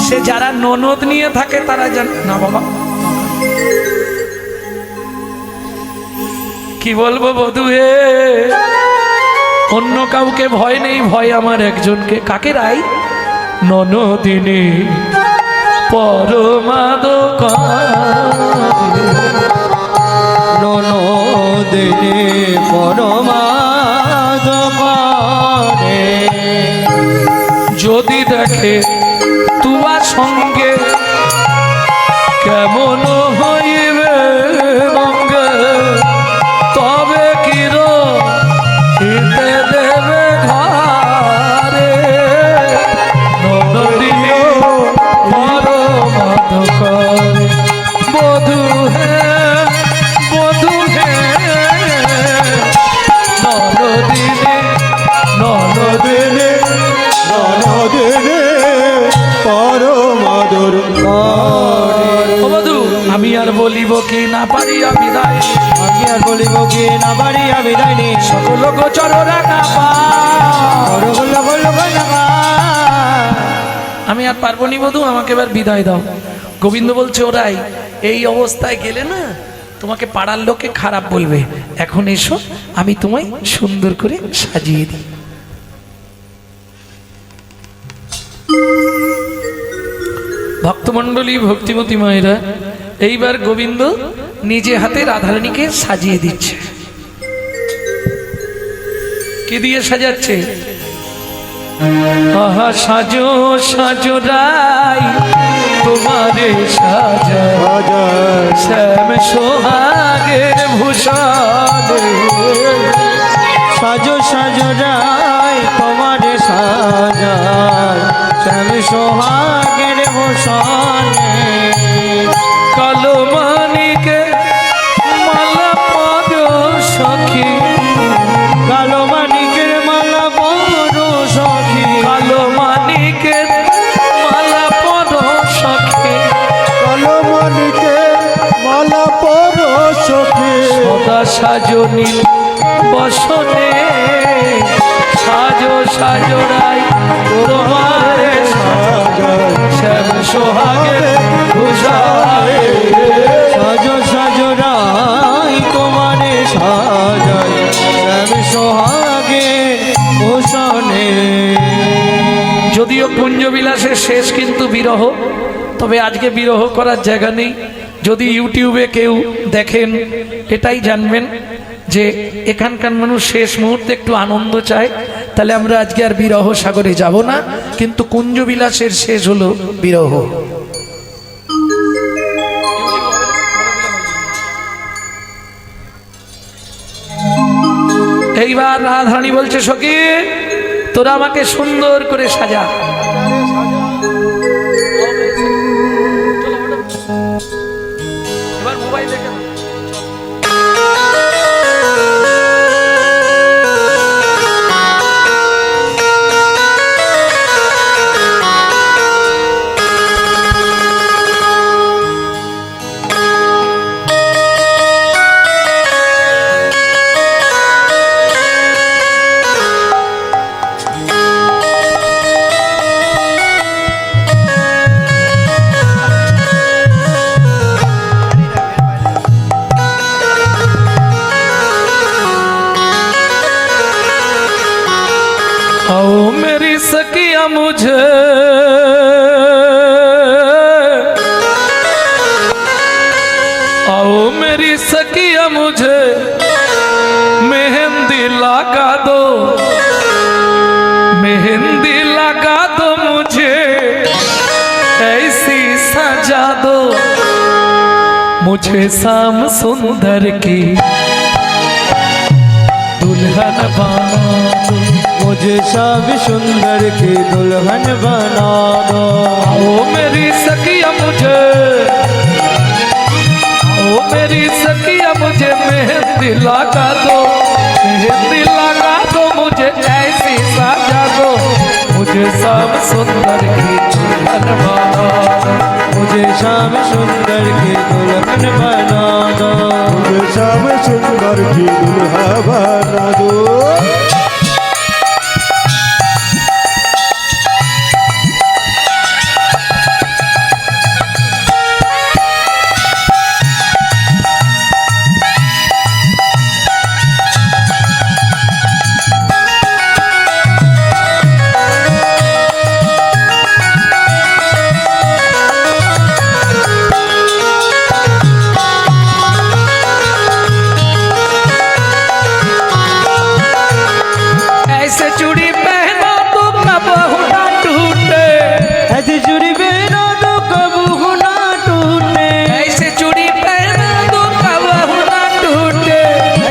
সে যারা ননদ নিয়ে থাকে তারা জান না বাবা। কি বলবো বধূ হে, অন্য কাউকে ভয় নেই, ভয় আমার একজনকে। কাকে? রাই ননদিনী পরমাদকারী, ননদিনী পরমাদকারে, যদি দেখে তুয়া সঙ্গে কেমন হইবে রঙ্গে, তবে কি রইতে দেবে ঘরে, ননদিনী পরমাদকারী। বধূ হে, বধূ হে, ননদিনী, ননদিনী। ননদিনী পরমাদর ও বধূ, আমি আর বলিব কি না পারিয়া বিদায়, আমি আর বলিব কি না বাড়িয়া বিদায় নি, সকল গোচর রাখা পা। আমি আর পারবো নি বধূ, আমাকে এবার বিদায় দাও। গোবিন্দ বলছে, ওরাই এই অবস্থায় গেলে না তোমাকে পাড়ার লোকে খারাপ বলবে, এখন এসো আমি তোমায় সুন্দর করে সাজিয়ে দিই। ভক্তমণ্ডলী, ভক্তিমতী মায়েরা, এইবার গোবিন্দ নিজে হাতে রাধারানীকে সাজিয়ে দিচ্ছে। কি দিয়ে সাজাচ্ছে? আহা সাজো সাজো রাই তোমারে সাজা, শ্যাম সোহাগের ভূষণে, সাজো সাজো রাই তোমারে সাজায়, শ্যাম সোহাগের ভূষণে, কালো মানিকে মালা পদ সখী, কালো মানিকের মালা বড় সখী, কালো মানিকের মালা পদ সখী, কালো মানিকে মালা পর সখী, সদা সাজনী বসনে, সাজো সাজো রাই তোমারে সাজায়, শ্যাম সোহাগের ভূষণে, সাজো সাজো রাই তোমারে সাজায়, শ্যাম সোহাগের ভূষণে। যদিও কুঞ্জবিলাসের শেষ কিন্তু বিরহ, তবে আজকে বিরহ করার জায়গা নেই। যদি ইউটিউবে কেউ দেখেন এটাই জানবেন যে এখানকার মানুষ শেষ মুহূর্তে একটু আনন্দ চায়, তাহলে আমরা আজকে আর বিরহ সাগরে যাব না, কিন্তু কুঞ্জবিলাসের শেষ হলো বিরহ। এইবার রাধারানী বলছে, সখী তোরা আমাকে সুন্দর করে সাজা। এবার মোবাইল দেখে मुझे आओ मेरी सखिया मुझे मेहंदी लगा दो, मेहंदी लगा दो मुझे ऐसी सजा दो, मुझे शाम सुंदर की दुल्हन बना दो, मुझे श्याम सुंदर की दुल्हन बना दो। आओ मेरी सखिया मुझे, आओ मेरी सखिया मुझे मेहंदी लगा दो, मेहंदी लगा दो मुझे ऐसी सजा दो, मुझे शाम सुंदर की दुल्हन बना दो, मुझे श्याम सुंदर की दुल्हन बना दो। मुझे श्याम सुंदर की दुल्हा बना दो। ऐसे चूड़ी पहना तो कबहू ना टूटे, ऐसी चूड़ी पहना तो कबहू ना टूटे, ऐसे चूड़ी पहना तो कबहू ना टूटे,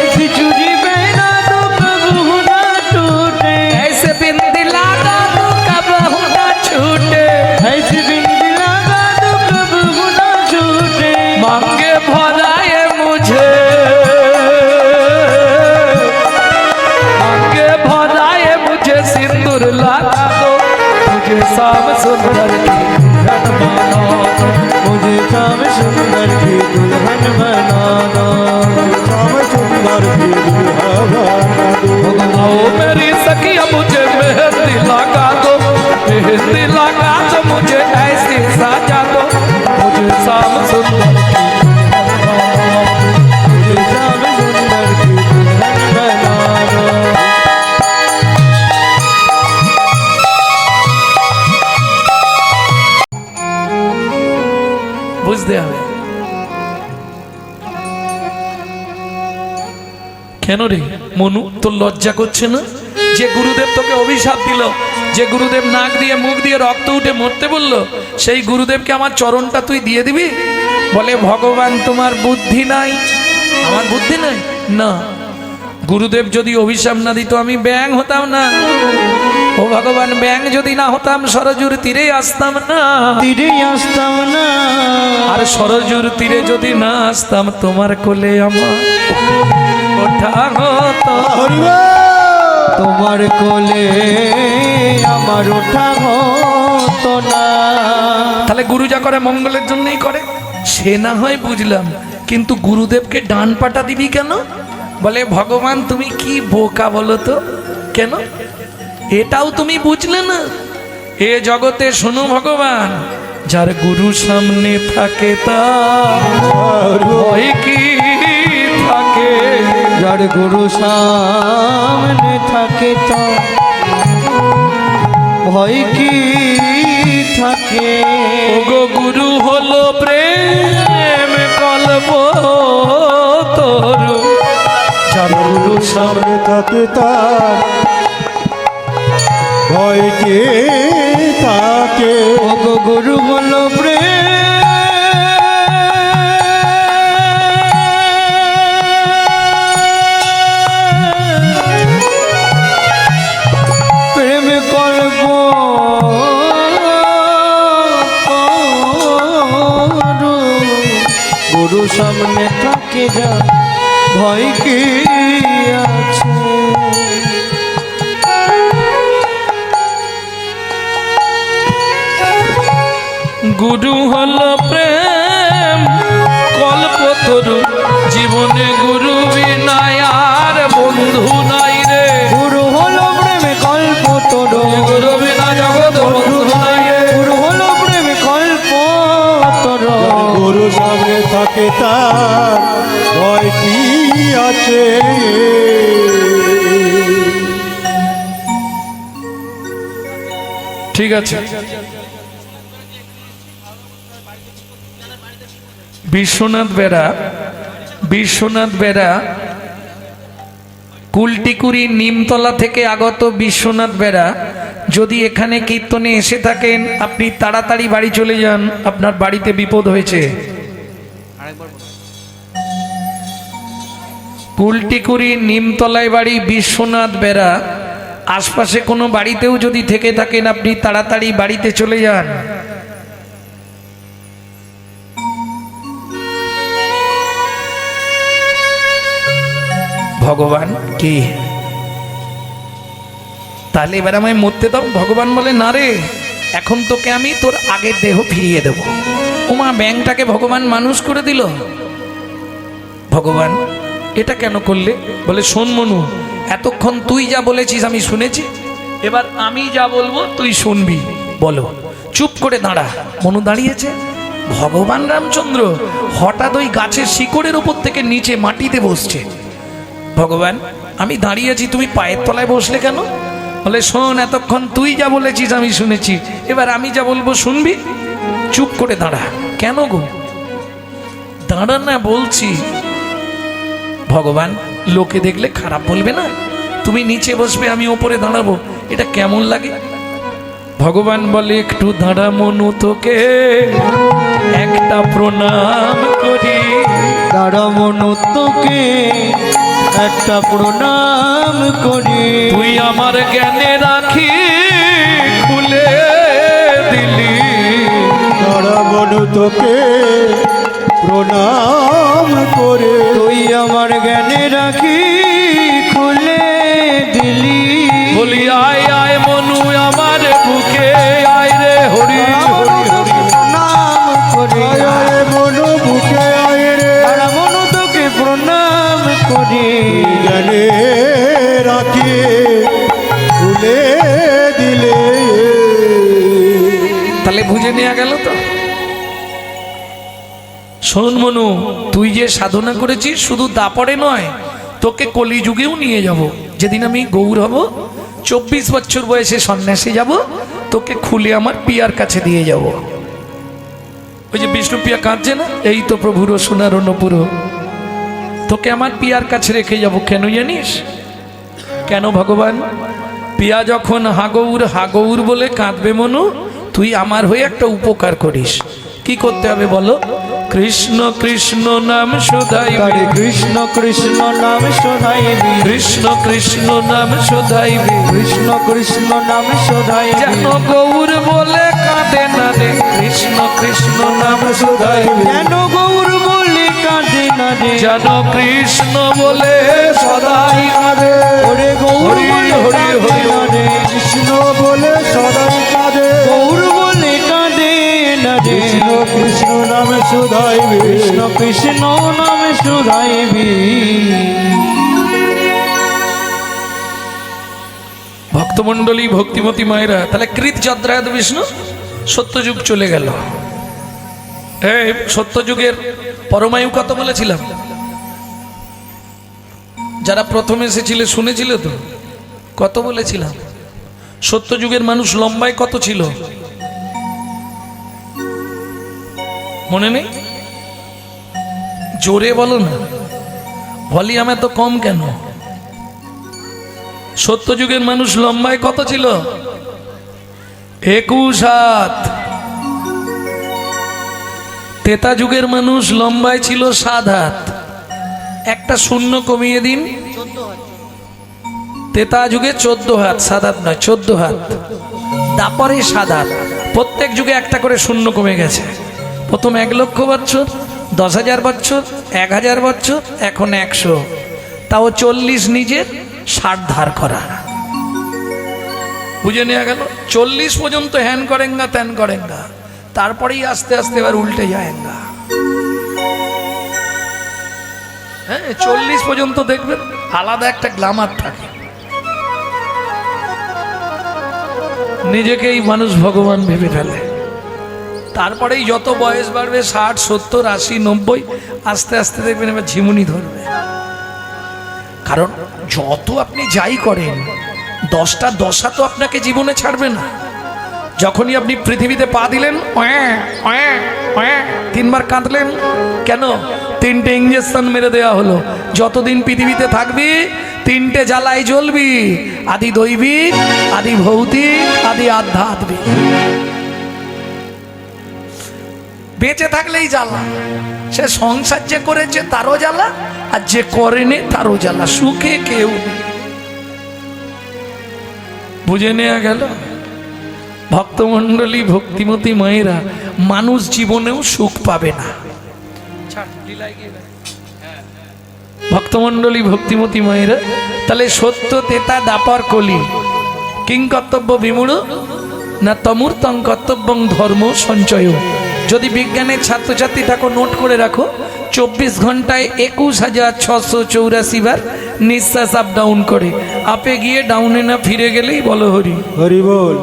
ऐसी चूड़ी पहना तो कबहू ना टूटे, ऐसे बिंदी लगा तो कबहू ना छूटे, ऐसी बिंदी लगा तो कबहू ना छूटे। मांगे भराए मुझे, मांगे भराए मुझे सिंदूर लगा दो, मुझे शाम सुंदर की दुल्हन बना दो, मुझे श्याम सुंदर की दुल्हन बना दो। श्याम सुंदर की दुल्हा बना दो। आओ मेरी सखिया मुझे मेहंदी लगा दो, मेहंदी लगा दो मुझे ऐसी सजा दो, मुझे शाम सुंदर की मुझे श्याम सुंदर की दुल्हन बना दो। বুঝতে হবে কেন রে মনু, তোর লজ্জা করছে না? যে গুরুদেব তোকে অভিশাপ দিল, যে গুরুদেব নাক দিয়ে মুখ দিয়ে রক্ত উঠে মরতে বললো, সেই গুরুদেবকে আমার চরণটা তুই দিয়ে দিবি? বলে ভগবান তোমার বুদ্ধি নাই। আমার বুদ্ধি নাই না, গুরুদেব যদি অভিশাপ না দিত আমি ব্যাং হতাম না। ও ভগবান, ব্যাং যদি না হতাম সরজুর তীরে আসতাম না, তীরে আসতাম না, আর সরজুর তীরে যদি না আসতাম তোমার কোলে আমার ওঠা হতো। তোমার কোলে আমার ওঠা হতো না। তাহলে গুরু যা করে মঙ্গলের জন্যই করে, সে না হয় বুঝলাম, কিন্তু গুরুদেবকে ডান পাটা দিবি কেন? বলে ভগবান তুমি কি বোকা বলো তো, কেন এটাও তুমি বুঝলে না? এ জগতে শোনো ভগবান, যার গুরু সামনে থাকে তার ভয় কি থাকে, যার গুরু সামনে থাকে তো ভয় কি থাকে। ওগো গুরু হলো প্রেম কল্প তরু, যার গুরু সামনে সামনে থাকে তার ভয় কে থাকে। ওগো গুরু হলো প্রেম কল্প তরু। গুরু সামনে থাকে যা ভয় কি আছে। গুরু হলো প্রেম কল্পতরু, জীবনে গুরু বিনায় আর বন্ধু নাই রে। গুরু হলো প্রেম কল্প তরু। গুরু বিনা জগৎ বন্ধু নাই রে। গুরু হলো প্রেম কল্প তরু। গুরু সামনে থাকে তার ভয় কি আছে। ঠিক আছে, বিশ্বনাথ বেরা কুলটিকুরি নিমতলা থেকে আগত বিশ্বনাথ বেরা, যদি এখানে কীর্তনে এসে থাকেন আপনি তাড়াতাড়ি বাড়ি চলে যান, আপনার বাড়িতে বিপদ হয়েছে। কুলটিকুরি নিমতলায় বাড়ি বিশ্বনাথ বেরা, আশপাশে কোনো বাড়িতেও যদি থেকে থাকেন আপনি তাড়াতাড়ি বাড়িতে চলে যান। ভগবান কি তাহলে এবার আমায় মরতে দাও? ভগবান বলে না রে, এখন তোকে আমি তোর আগের দেহ ফিরিয়ে দেব। ওমা, ব্যাংটাকে ভগবান মানুষ করে দিল। ভগবান এটা কেন করলে? বলে শোন মনু, এতক্ষণ তুই যা বলেছিস আমি শুনেছি, এবার আমি যা বলবো তুই শুনবি। বলো। চুপ করে দাঁড়া। মনু দাঁড়িয়েছে। ভগবান রামচন্দ্র হঠাৎ ওই গাছের শিকড়ের উপর থেকে নিচে মাটিতে বসছে। ভগবান আমি দাঁড়িয়েছি, তুমি পায়ের তলায় বসলে কেন? বলে শোন, এতক্ষণ তুই যা বলেছিস আমি শুনেছি, এবার আমি যা বলবো শুনবি। চুপ করে দাঁড়া। কেন গো? দাঁড়া না বলছি। ভগবান লোকে দেখলে খারাপ বলবে না? তুমি নিচে বসবে আমি ওপরে দাঁড়াবো, এটা কেমন লাগে? ভগবান বলে একটু দাঁড়া মনু, তোকে একটা প্রণাম করি। দাঁড়া মনু, তোকে একটা প্রণাম করি। তুই আমার জ্ঞানে রাখি খুলে দিলি। দাঁড়া মনু, তোকে প্রণাম করে। তুই আমার জ্ঞানে রাখি খুলে দিলি। বলি আয় আয় মনু আমার বুকে আয় রে, হরি হরি হরি। প্রণাম করি। আয় আয় মনু বুকে আয় রে। দাঁড়া মনু, তোকে প্রণাম করি। জ্ঞানে রাখি খুলে দিলে। তাহলে বুঝে নেওয়া গেল তো? শোন মনু, তুই যে সাধনা করেছিস শুধু দাপড়ে নয়, তোকে কলিযুগেও নিয়ে যাব। যেদিন আমি গৌর হব, 24 বছর বয়সে সন্ন্যাসী যাব, তোকে খুলে আমার পিয়ার কাছে দিয়ে যাব। ওই যে বিষ্ণু পিয়া কাঁদছে না, এই তো প্রভুর সোনার নপুর, তোকে আমার পিয়ার কাছে রেখে যাব। কেন জানিস? কেন ভগবান? পিয়া যখন হাগৌর হাগৌর বলে কাঁদবে মনু, তুই আমার হয়ে একটা উপকার করিস। কি করতে হবে বলো? কৃষ্ণ কৃষ্ণ নাম শোধাইবি। কৃষ্ণ কৃষ্ণ নাম শোধাইবি। কৃষ্ণ কৃষ্ণ নাম শোধাইবি। কৃষ্ণ কৃষ্ণ নাম শোধাইবি। যেন গৌর বলে কাঁদে না রে। কৃষ্ণ কৃষ্ণ নাম শোধাইবি। যেন গৌর বলে কাঁদে না রে। যেন কৃষ্ণ বলে সদাই কাঁদে। ওরে গৌর হরি বলে হরি হরি কাঁদে না রে। কৃষ্ণ বলে সদাই কাঁদে। গৌর বলে কাঁদে না রে। কৃষ্ণ কৃষ্ণ নামে শুধাইবি। কৃষ্ণ কৃষ্ণ নামে শুধাইবি। ভক্তমণ্ডলী ভক্তিমতী মায়েরা, তাহলে কৃত যদ্রায়ত বিষ্ণু সত্যযুগ চলে গেল। এই সত্যযুগের পরমায়ু কত বলেছিলাম? যারা প্রথম এসেছিল শুনেছিল তো কত বলেছিলাম? সত্যযুগের মানুষ লম্বায় কত ছিল মনে নেই? জোরে বলো না, ভলিউম এত কম কেন? সত্যযুগের মানুষ লম্বায় কত ছিল? 21 হাত। ত্রেতা যুগের মানুষ লম্বায় ছিল 7 হাত। একটা শূন্য কমিয়ে দিন। ত্রেতা যুগে 14 হাত, 7 হাত নয় 14 হাত। তারপরে 7 হাত। প্রত্যেক যুগে একটা করে শূন্য কমে গেছে। প্রথম 1 লক্ষ বছর, 10,000 বছর, 1000 বছর, এখন 100। তাও 40 নিজের, 60 ধার করা। বুঝে নেওয়া গেল? 40 পর্যন্ত হ্যান করেঙ্গা ত্যান করেঙ্গা, তারপরেই আস্তে আস্তে এবার উল্টে যায়গা। হ্যাঁ, 40 পর্যন্ত দেখবেন আলাদা একটা গ্ল্যামার থাকে। নিজেকেই মানুষ ভগবান ভেবে ফেলে। তারপরেই যত বয়স বাড়বে 60, 70, 80, 90, আস্তে আস্তে দেখবেন এবার ঝিমুনি ধরবে। কারণ যত আপনি যাই করেন 10টা দশা তো আপনাকে জীবনে ছাড়বে না। যখনই আপনি পৃথিবীতে পা দিলেন, তিনবার কাঁদলেন কেন? তিনটে ইঞ্জেকশন মেরে দেওয়া হলো। যতদিন পৃথিবীতে থাকবি তিনটে জ্বালায় জ্বলবি, আদি দৈবিক, আদি ভৌতিক, আদি আধ্যাত্মিক। বেঁচে থাকলেই জ্বালা। সে সংসার যে করেছে তারও জ্বালা, আর যে করেনি তারও জ্বালা। সুখে কেউ নেই। বুঝে নেওয়া গেল? ভক্তমণ্ডলী, ভক্তিমতী মায়েরা, মানুষ জীবনেও সুখ পাবে না। ভক্তমণ্ডলী, ভক্তিমতী মায়েরা, তাহলে সত্য তেতা দাপর কলি কিং কর্তব্য বিমূঢ় না তমূর্তং কর্তব্যং ধর্ম সঞ্চয়। যদি বিজ্ঞানের ছাত্রছাত্রী থাকো, নোট করে রাখো, 24 ঘন্টায় 21,684 বার নিঃশ্বাস আপ ডাউন করে। আপে গিয়ে ডাউনে না ফিরে গেলেই বলো হরি হরি বল।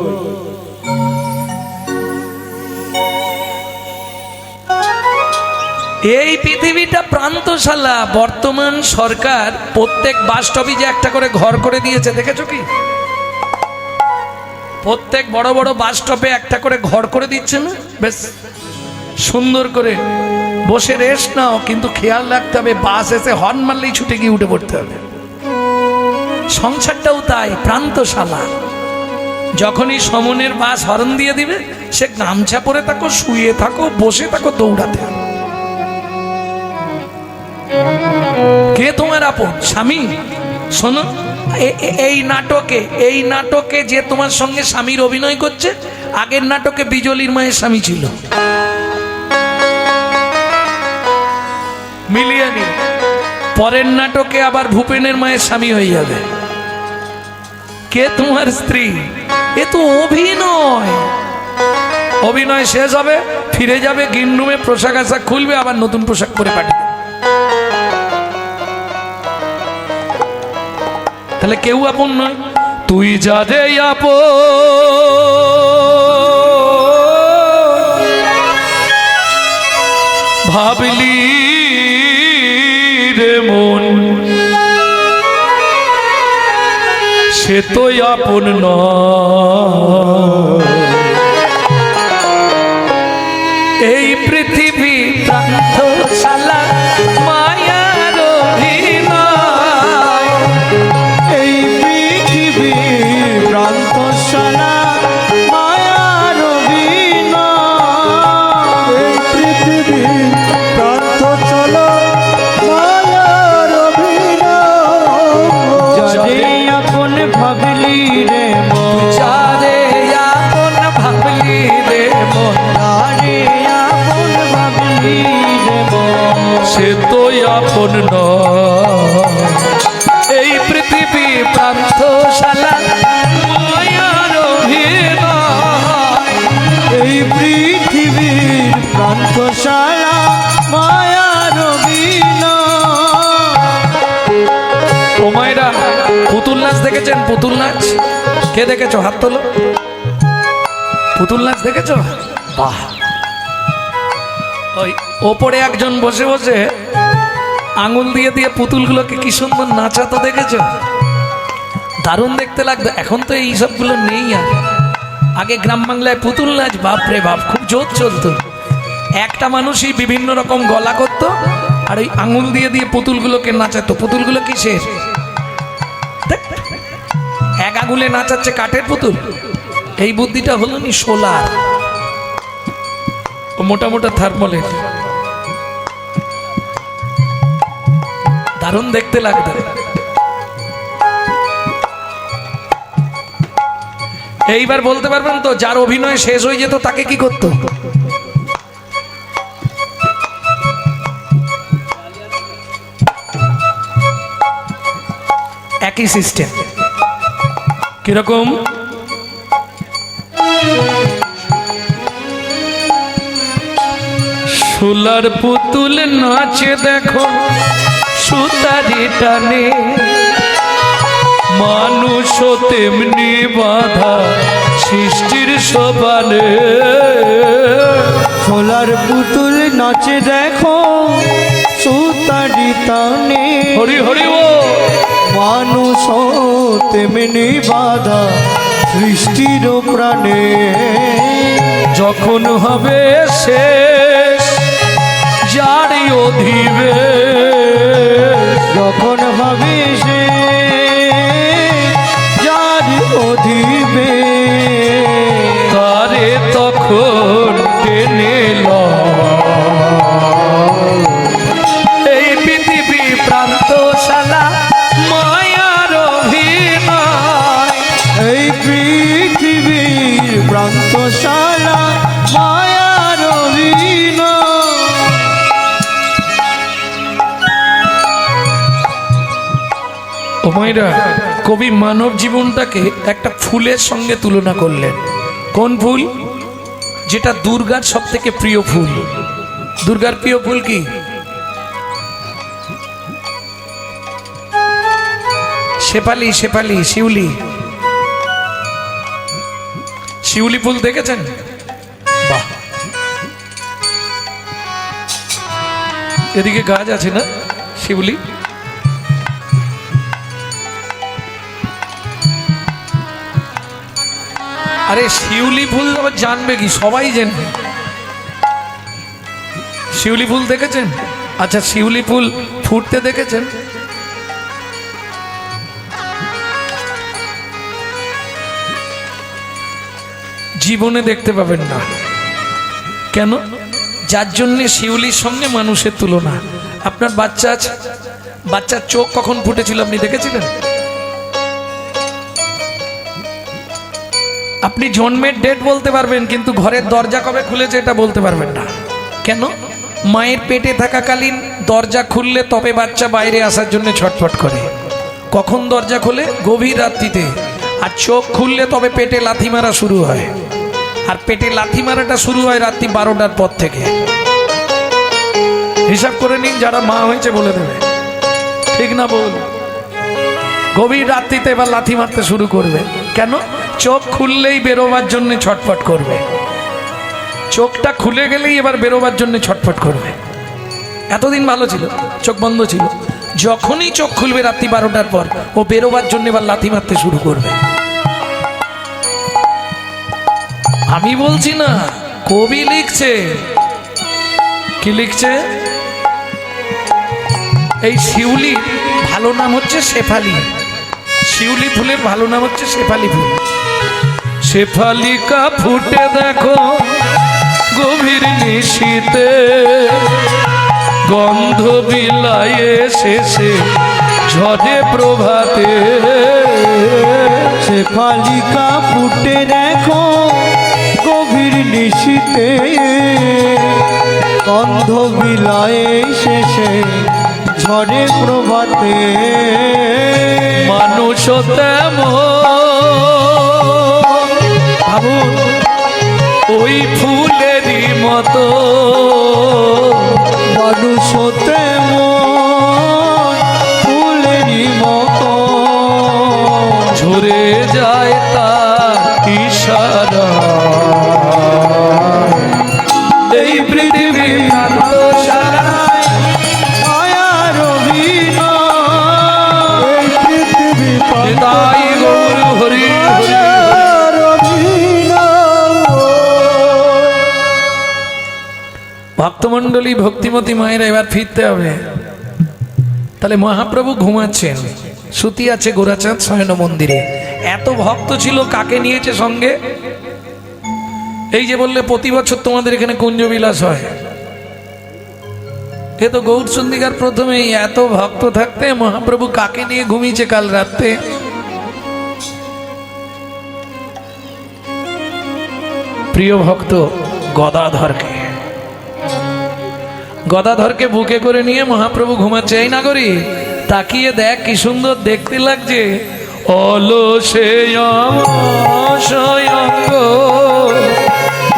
এই পৃথিবীটা প্রান্তশালা। বর্তমান সরকার প্রত্যেক বাস স্টপেজে একটা করে ঘর করে দিয়েছে, দেখেছো কি? প্রত্যেক বড় বড় বাস স্টপে একটা করে ঘর করে দিচ্ছে না? বেশ সুন্দর করে বসে রেস্ট নাও, কিন্তু খেয়াল রাখতে হবে বাস এসে হর্ন মারলেই ছুটে গিয়ে উঠে পড়তে হবে। সংসারটাও তাই, প্রান্তশালা। যখনই সমনের বাস হর্ন দিয়ে দিবে, সে গামছা পরে থাকো, শুয়ে থাকো, বসে থাকো, দৌড়াতে হবে। কে তোমার আপন? স্বামী। শোনো, এই নাটকে যে তোমার সঙ্গে স্বামীর অভিনয় করছে, আগের নাটকে বিজলির মায়ের স্বামী ছিল। মিলিয়ে নি। পরের নাটকে আবার ভূপেনের মায়ের স্বামী হয়ে যাবে। কে তোমার স্ত্রী? এ তো অভিনয়। অভিনয় শেষ হবে, ফিরে যাবে গ্রিন রুমে, পোশাক আশাক খুলবে, আবার নতুন পোশাক পরে পাঠিয়ে। তাহলে কেউ আপন নয়। তুই যা রে আপন, ভাবলি রে মন, সে তো আপন নয়। এই পৃথিবী প্রান্তশালা, মায়ার অভিনয়। এই পৃথিবী প্রান্তশালা, মায়ার অভিনয়। এই পৃথিবী প্রান্তশালা, মায়ার অভিনয়। যারে আপন ভাবলি রে মন, যারে আপন ভাবলি রে মন, যারে আপন ভাবলি রে মন, সে তো আপন নয়। এই পৃথিবী প্রান্তশালা, মায়ার অভিনয়। এই পৃথিবীর প্রান্তশালা, মায়ার অভিনয়। ও মায়েরা, পুতুল নাচ দেখেছেন? পুতুল নাচ কে দেখেছো? হাত তোলো। পুতুল নাচ দেখেছো? বাহ। ওই ওপরে একজন বসে বসে আঙুল দিয়ে দিয়ে পুতুলগুলোকে কি সুন্দর নাচাতো, দেখেছো? দারুণ দেখতে লাগতো। এখন তো এই সবগুলো নেই। আর আগে গ্রাম বাংলায় পুতুল নাচ, বাপ রে বাপ, খুব জোর চলতো। একটা মানুষই বিভিন্ন রকম গলা করতো, আর ওই আঙুল দিয়ে দিয়ে পুতুলগুলোকে নাচাতো। পুতুলগুলো কিসের? এক আঙুলে নাচাচ্ছে কাঠের পুতুল। এই বুদ্ধিটা হলো নি সোলার, ও মোটা মোটা থার্মলের। দারুণ দেখতে লাগতো। এইবার বলতে পারবেন তো, যার অভিনয় শেষ হয়ে যেত তাকে কি করতো? একই সিস্টেম। কিরকম? সোলার পুতুল নাচে দেখো সুতারি টানে, মানুষ তেমনি বাধা সৃষ্টির সোপানে। সোলার পুতুল নাচে দেখো সুতারি টানে, হরি হরি ও মানুষ তেমনি বাধা সৃষ্টির প্রাণে যখন হবে শেষ যারি অধিবে, যখন হবে সে যার অধিবে, তারে তখন টেনে লয়। এই পৃথিবী প্রান্তশালা মায়ার অভিনয়, এই পৃথিবীর প্রান্তশালা মায়ার অভিনয়। ও মায়েরা, কবি মানব জীবনটাকে একটা ফুলের সঙ্গে তুলনা করলেন। কোন ফুল? যেটা দুর্গার সব থেকে প্রিয় ফুল। দুর্গার প্রিয় ফুল কি? শেফালি, শেফালি, শিউলি। শিউলি ফুল দেখেছেন? বাহ, এদিকে গাছ আছে না শিউলি? আরে শিউলি ফুল আবার জানবে কি? সবাই জানবে। শিউলি ফুল দেখেছেন? আচ্ছা, শিউলি ফুল ফুটতে দেখেছেন? জীবনে দেখতে পাবেন না। কেন? যার জন্যে শিউলির সঙ্গে মানুষের তুলনা। আপনার বাচ্চা আছে, বাচ্চার চোখ কখন ফুটেছিল আপনি দেখেছিলেন? আপনি জন্মের ডেট বলতে পারবেন, কিন্তু ঘরের দরজা কবে খুলেছে এটা বলতে পারবেন না। কেন? মায়ের পেটে থাকাকালীন দরজা খুললে তবে বাচ্চা বাইরে আসার জন্য ছটফট করে। কখন দরজা খোলে? গভীর রাত্রিতে। আর চোখ খুললে তবে পেটে লাথি মারা শুরু হয়। আর পেটে লাথি মারাটা শুরু হয় রাত্রি 12টার পর থেকে। হিসাব করে নিন, যারা মা হয়েছে বলে দেবে, ঠিক না বল? গভীর রাত্রিতে এবার লাথি মারতে শুরু করবে। কেন? চোখ খুললেই বেরোবার জন্য ছটফট করবে। চোখটা খুলে গেলেই এবার বেরোবার জন্য ছটফট করবে। এতদিন ভালো ছিল, চোখ বন্ধ ছিল। যখনই চোখ খুলবে রাত্রি 12টার পর, ও বেরোবার জন্য এবার লাথি মারতে শুরু করবে। আমি বলছি না, কবি লিখছে। কি লিখছে? এই শিউলি ভালো নাম হচ্ছে শেফালি। শিউলি ফুলের ভালো নাম হচ্ছে শেফালি ফুল। শেফালিকা ফুটে দেখো গভীর নিশীতে, গন্ধ বিলায়ে শেষে ঝড়ে প্রভাতে। শেফালিকা ফুটে দেখো গভীর নিশীতে, গন্ধ বিলায়ে শেষে ঝড়ে প্রভাতে। মানুষ তেমন ভাবুন, ওই ফুলেরই মতো। মানুষ তেমন ফুলেরই মতো, ঝরে যায় তার ইশারা। এই পৃথিবীর প্রান্তশালায় মায়ার অভিনয়। এই পৃথিবী তাই গৌর হরি হরি। মায়ার অভিনয়। ভক্তমণ্ডলী, ভক্তিমতী মায়েরা, এবার ফিরতে হবে। তাহলে মহাপ্রভু ঘুমাচ্ছেন, সুতি আছে গোরাচাঁদ শয়ন মন্দিরে। এত ভক্ত ছিল, কাকে নিয়েছে সঙ্গে? এই যে বললে প্রতি বছর তোমাদের এখানে কুঞ্জবিলাস হয়, এ তো গৌরচন্দিকার প্রথমেই। এত ভক্ত থাকতে মহাপ্রভু কাকে নিয়ে ঘুমিয়েছে কাল রাতে? প্রিয় ভক্ত গদাধরকে, গদাধরকে বুকে করে নিয়ে মহাপ্রভু ঘুমাচ্ছে। এই নাগরী, তাকিয়ে দেখ কি সুন্দর দেখতে লাগছে। অলসেয়ঙ্গ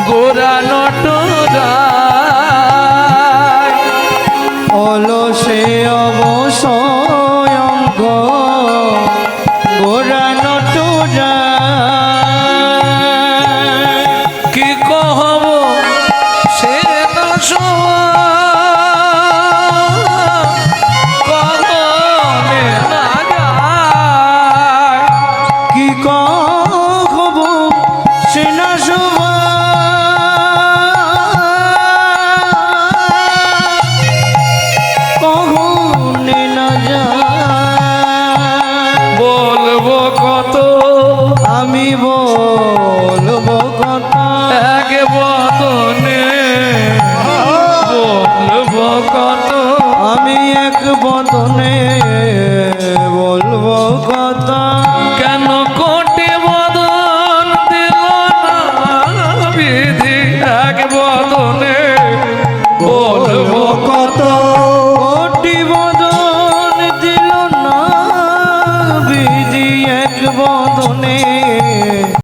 গোরা নটরায়, অলসে অবসয়ঙ্গ গোরা নটরায়। কি কহব সে না কখনে না যায়। কি কহব বলবো কথা এক বদনে বলবো কত আমি এক বদনে বলবো কথা কেন কোটি বদন দিল না বিধি এক বদনে বলবো কত কোটি বদন দিল না বিধি এক বদনে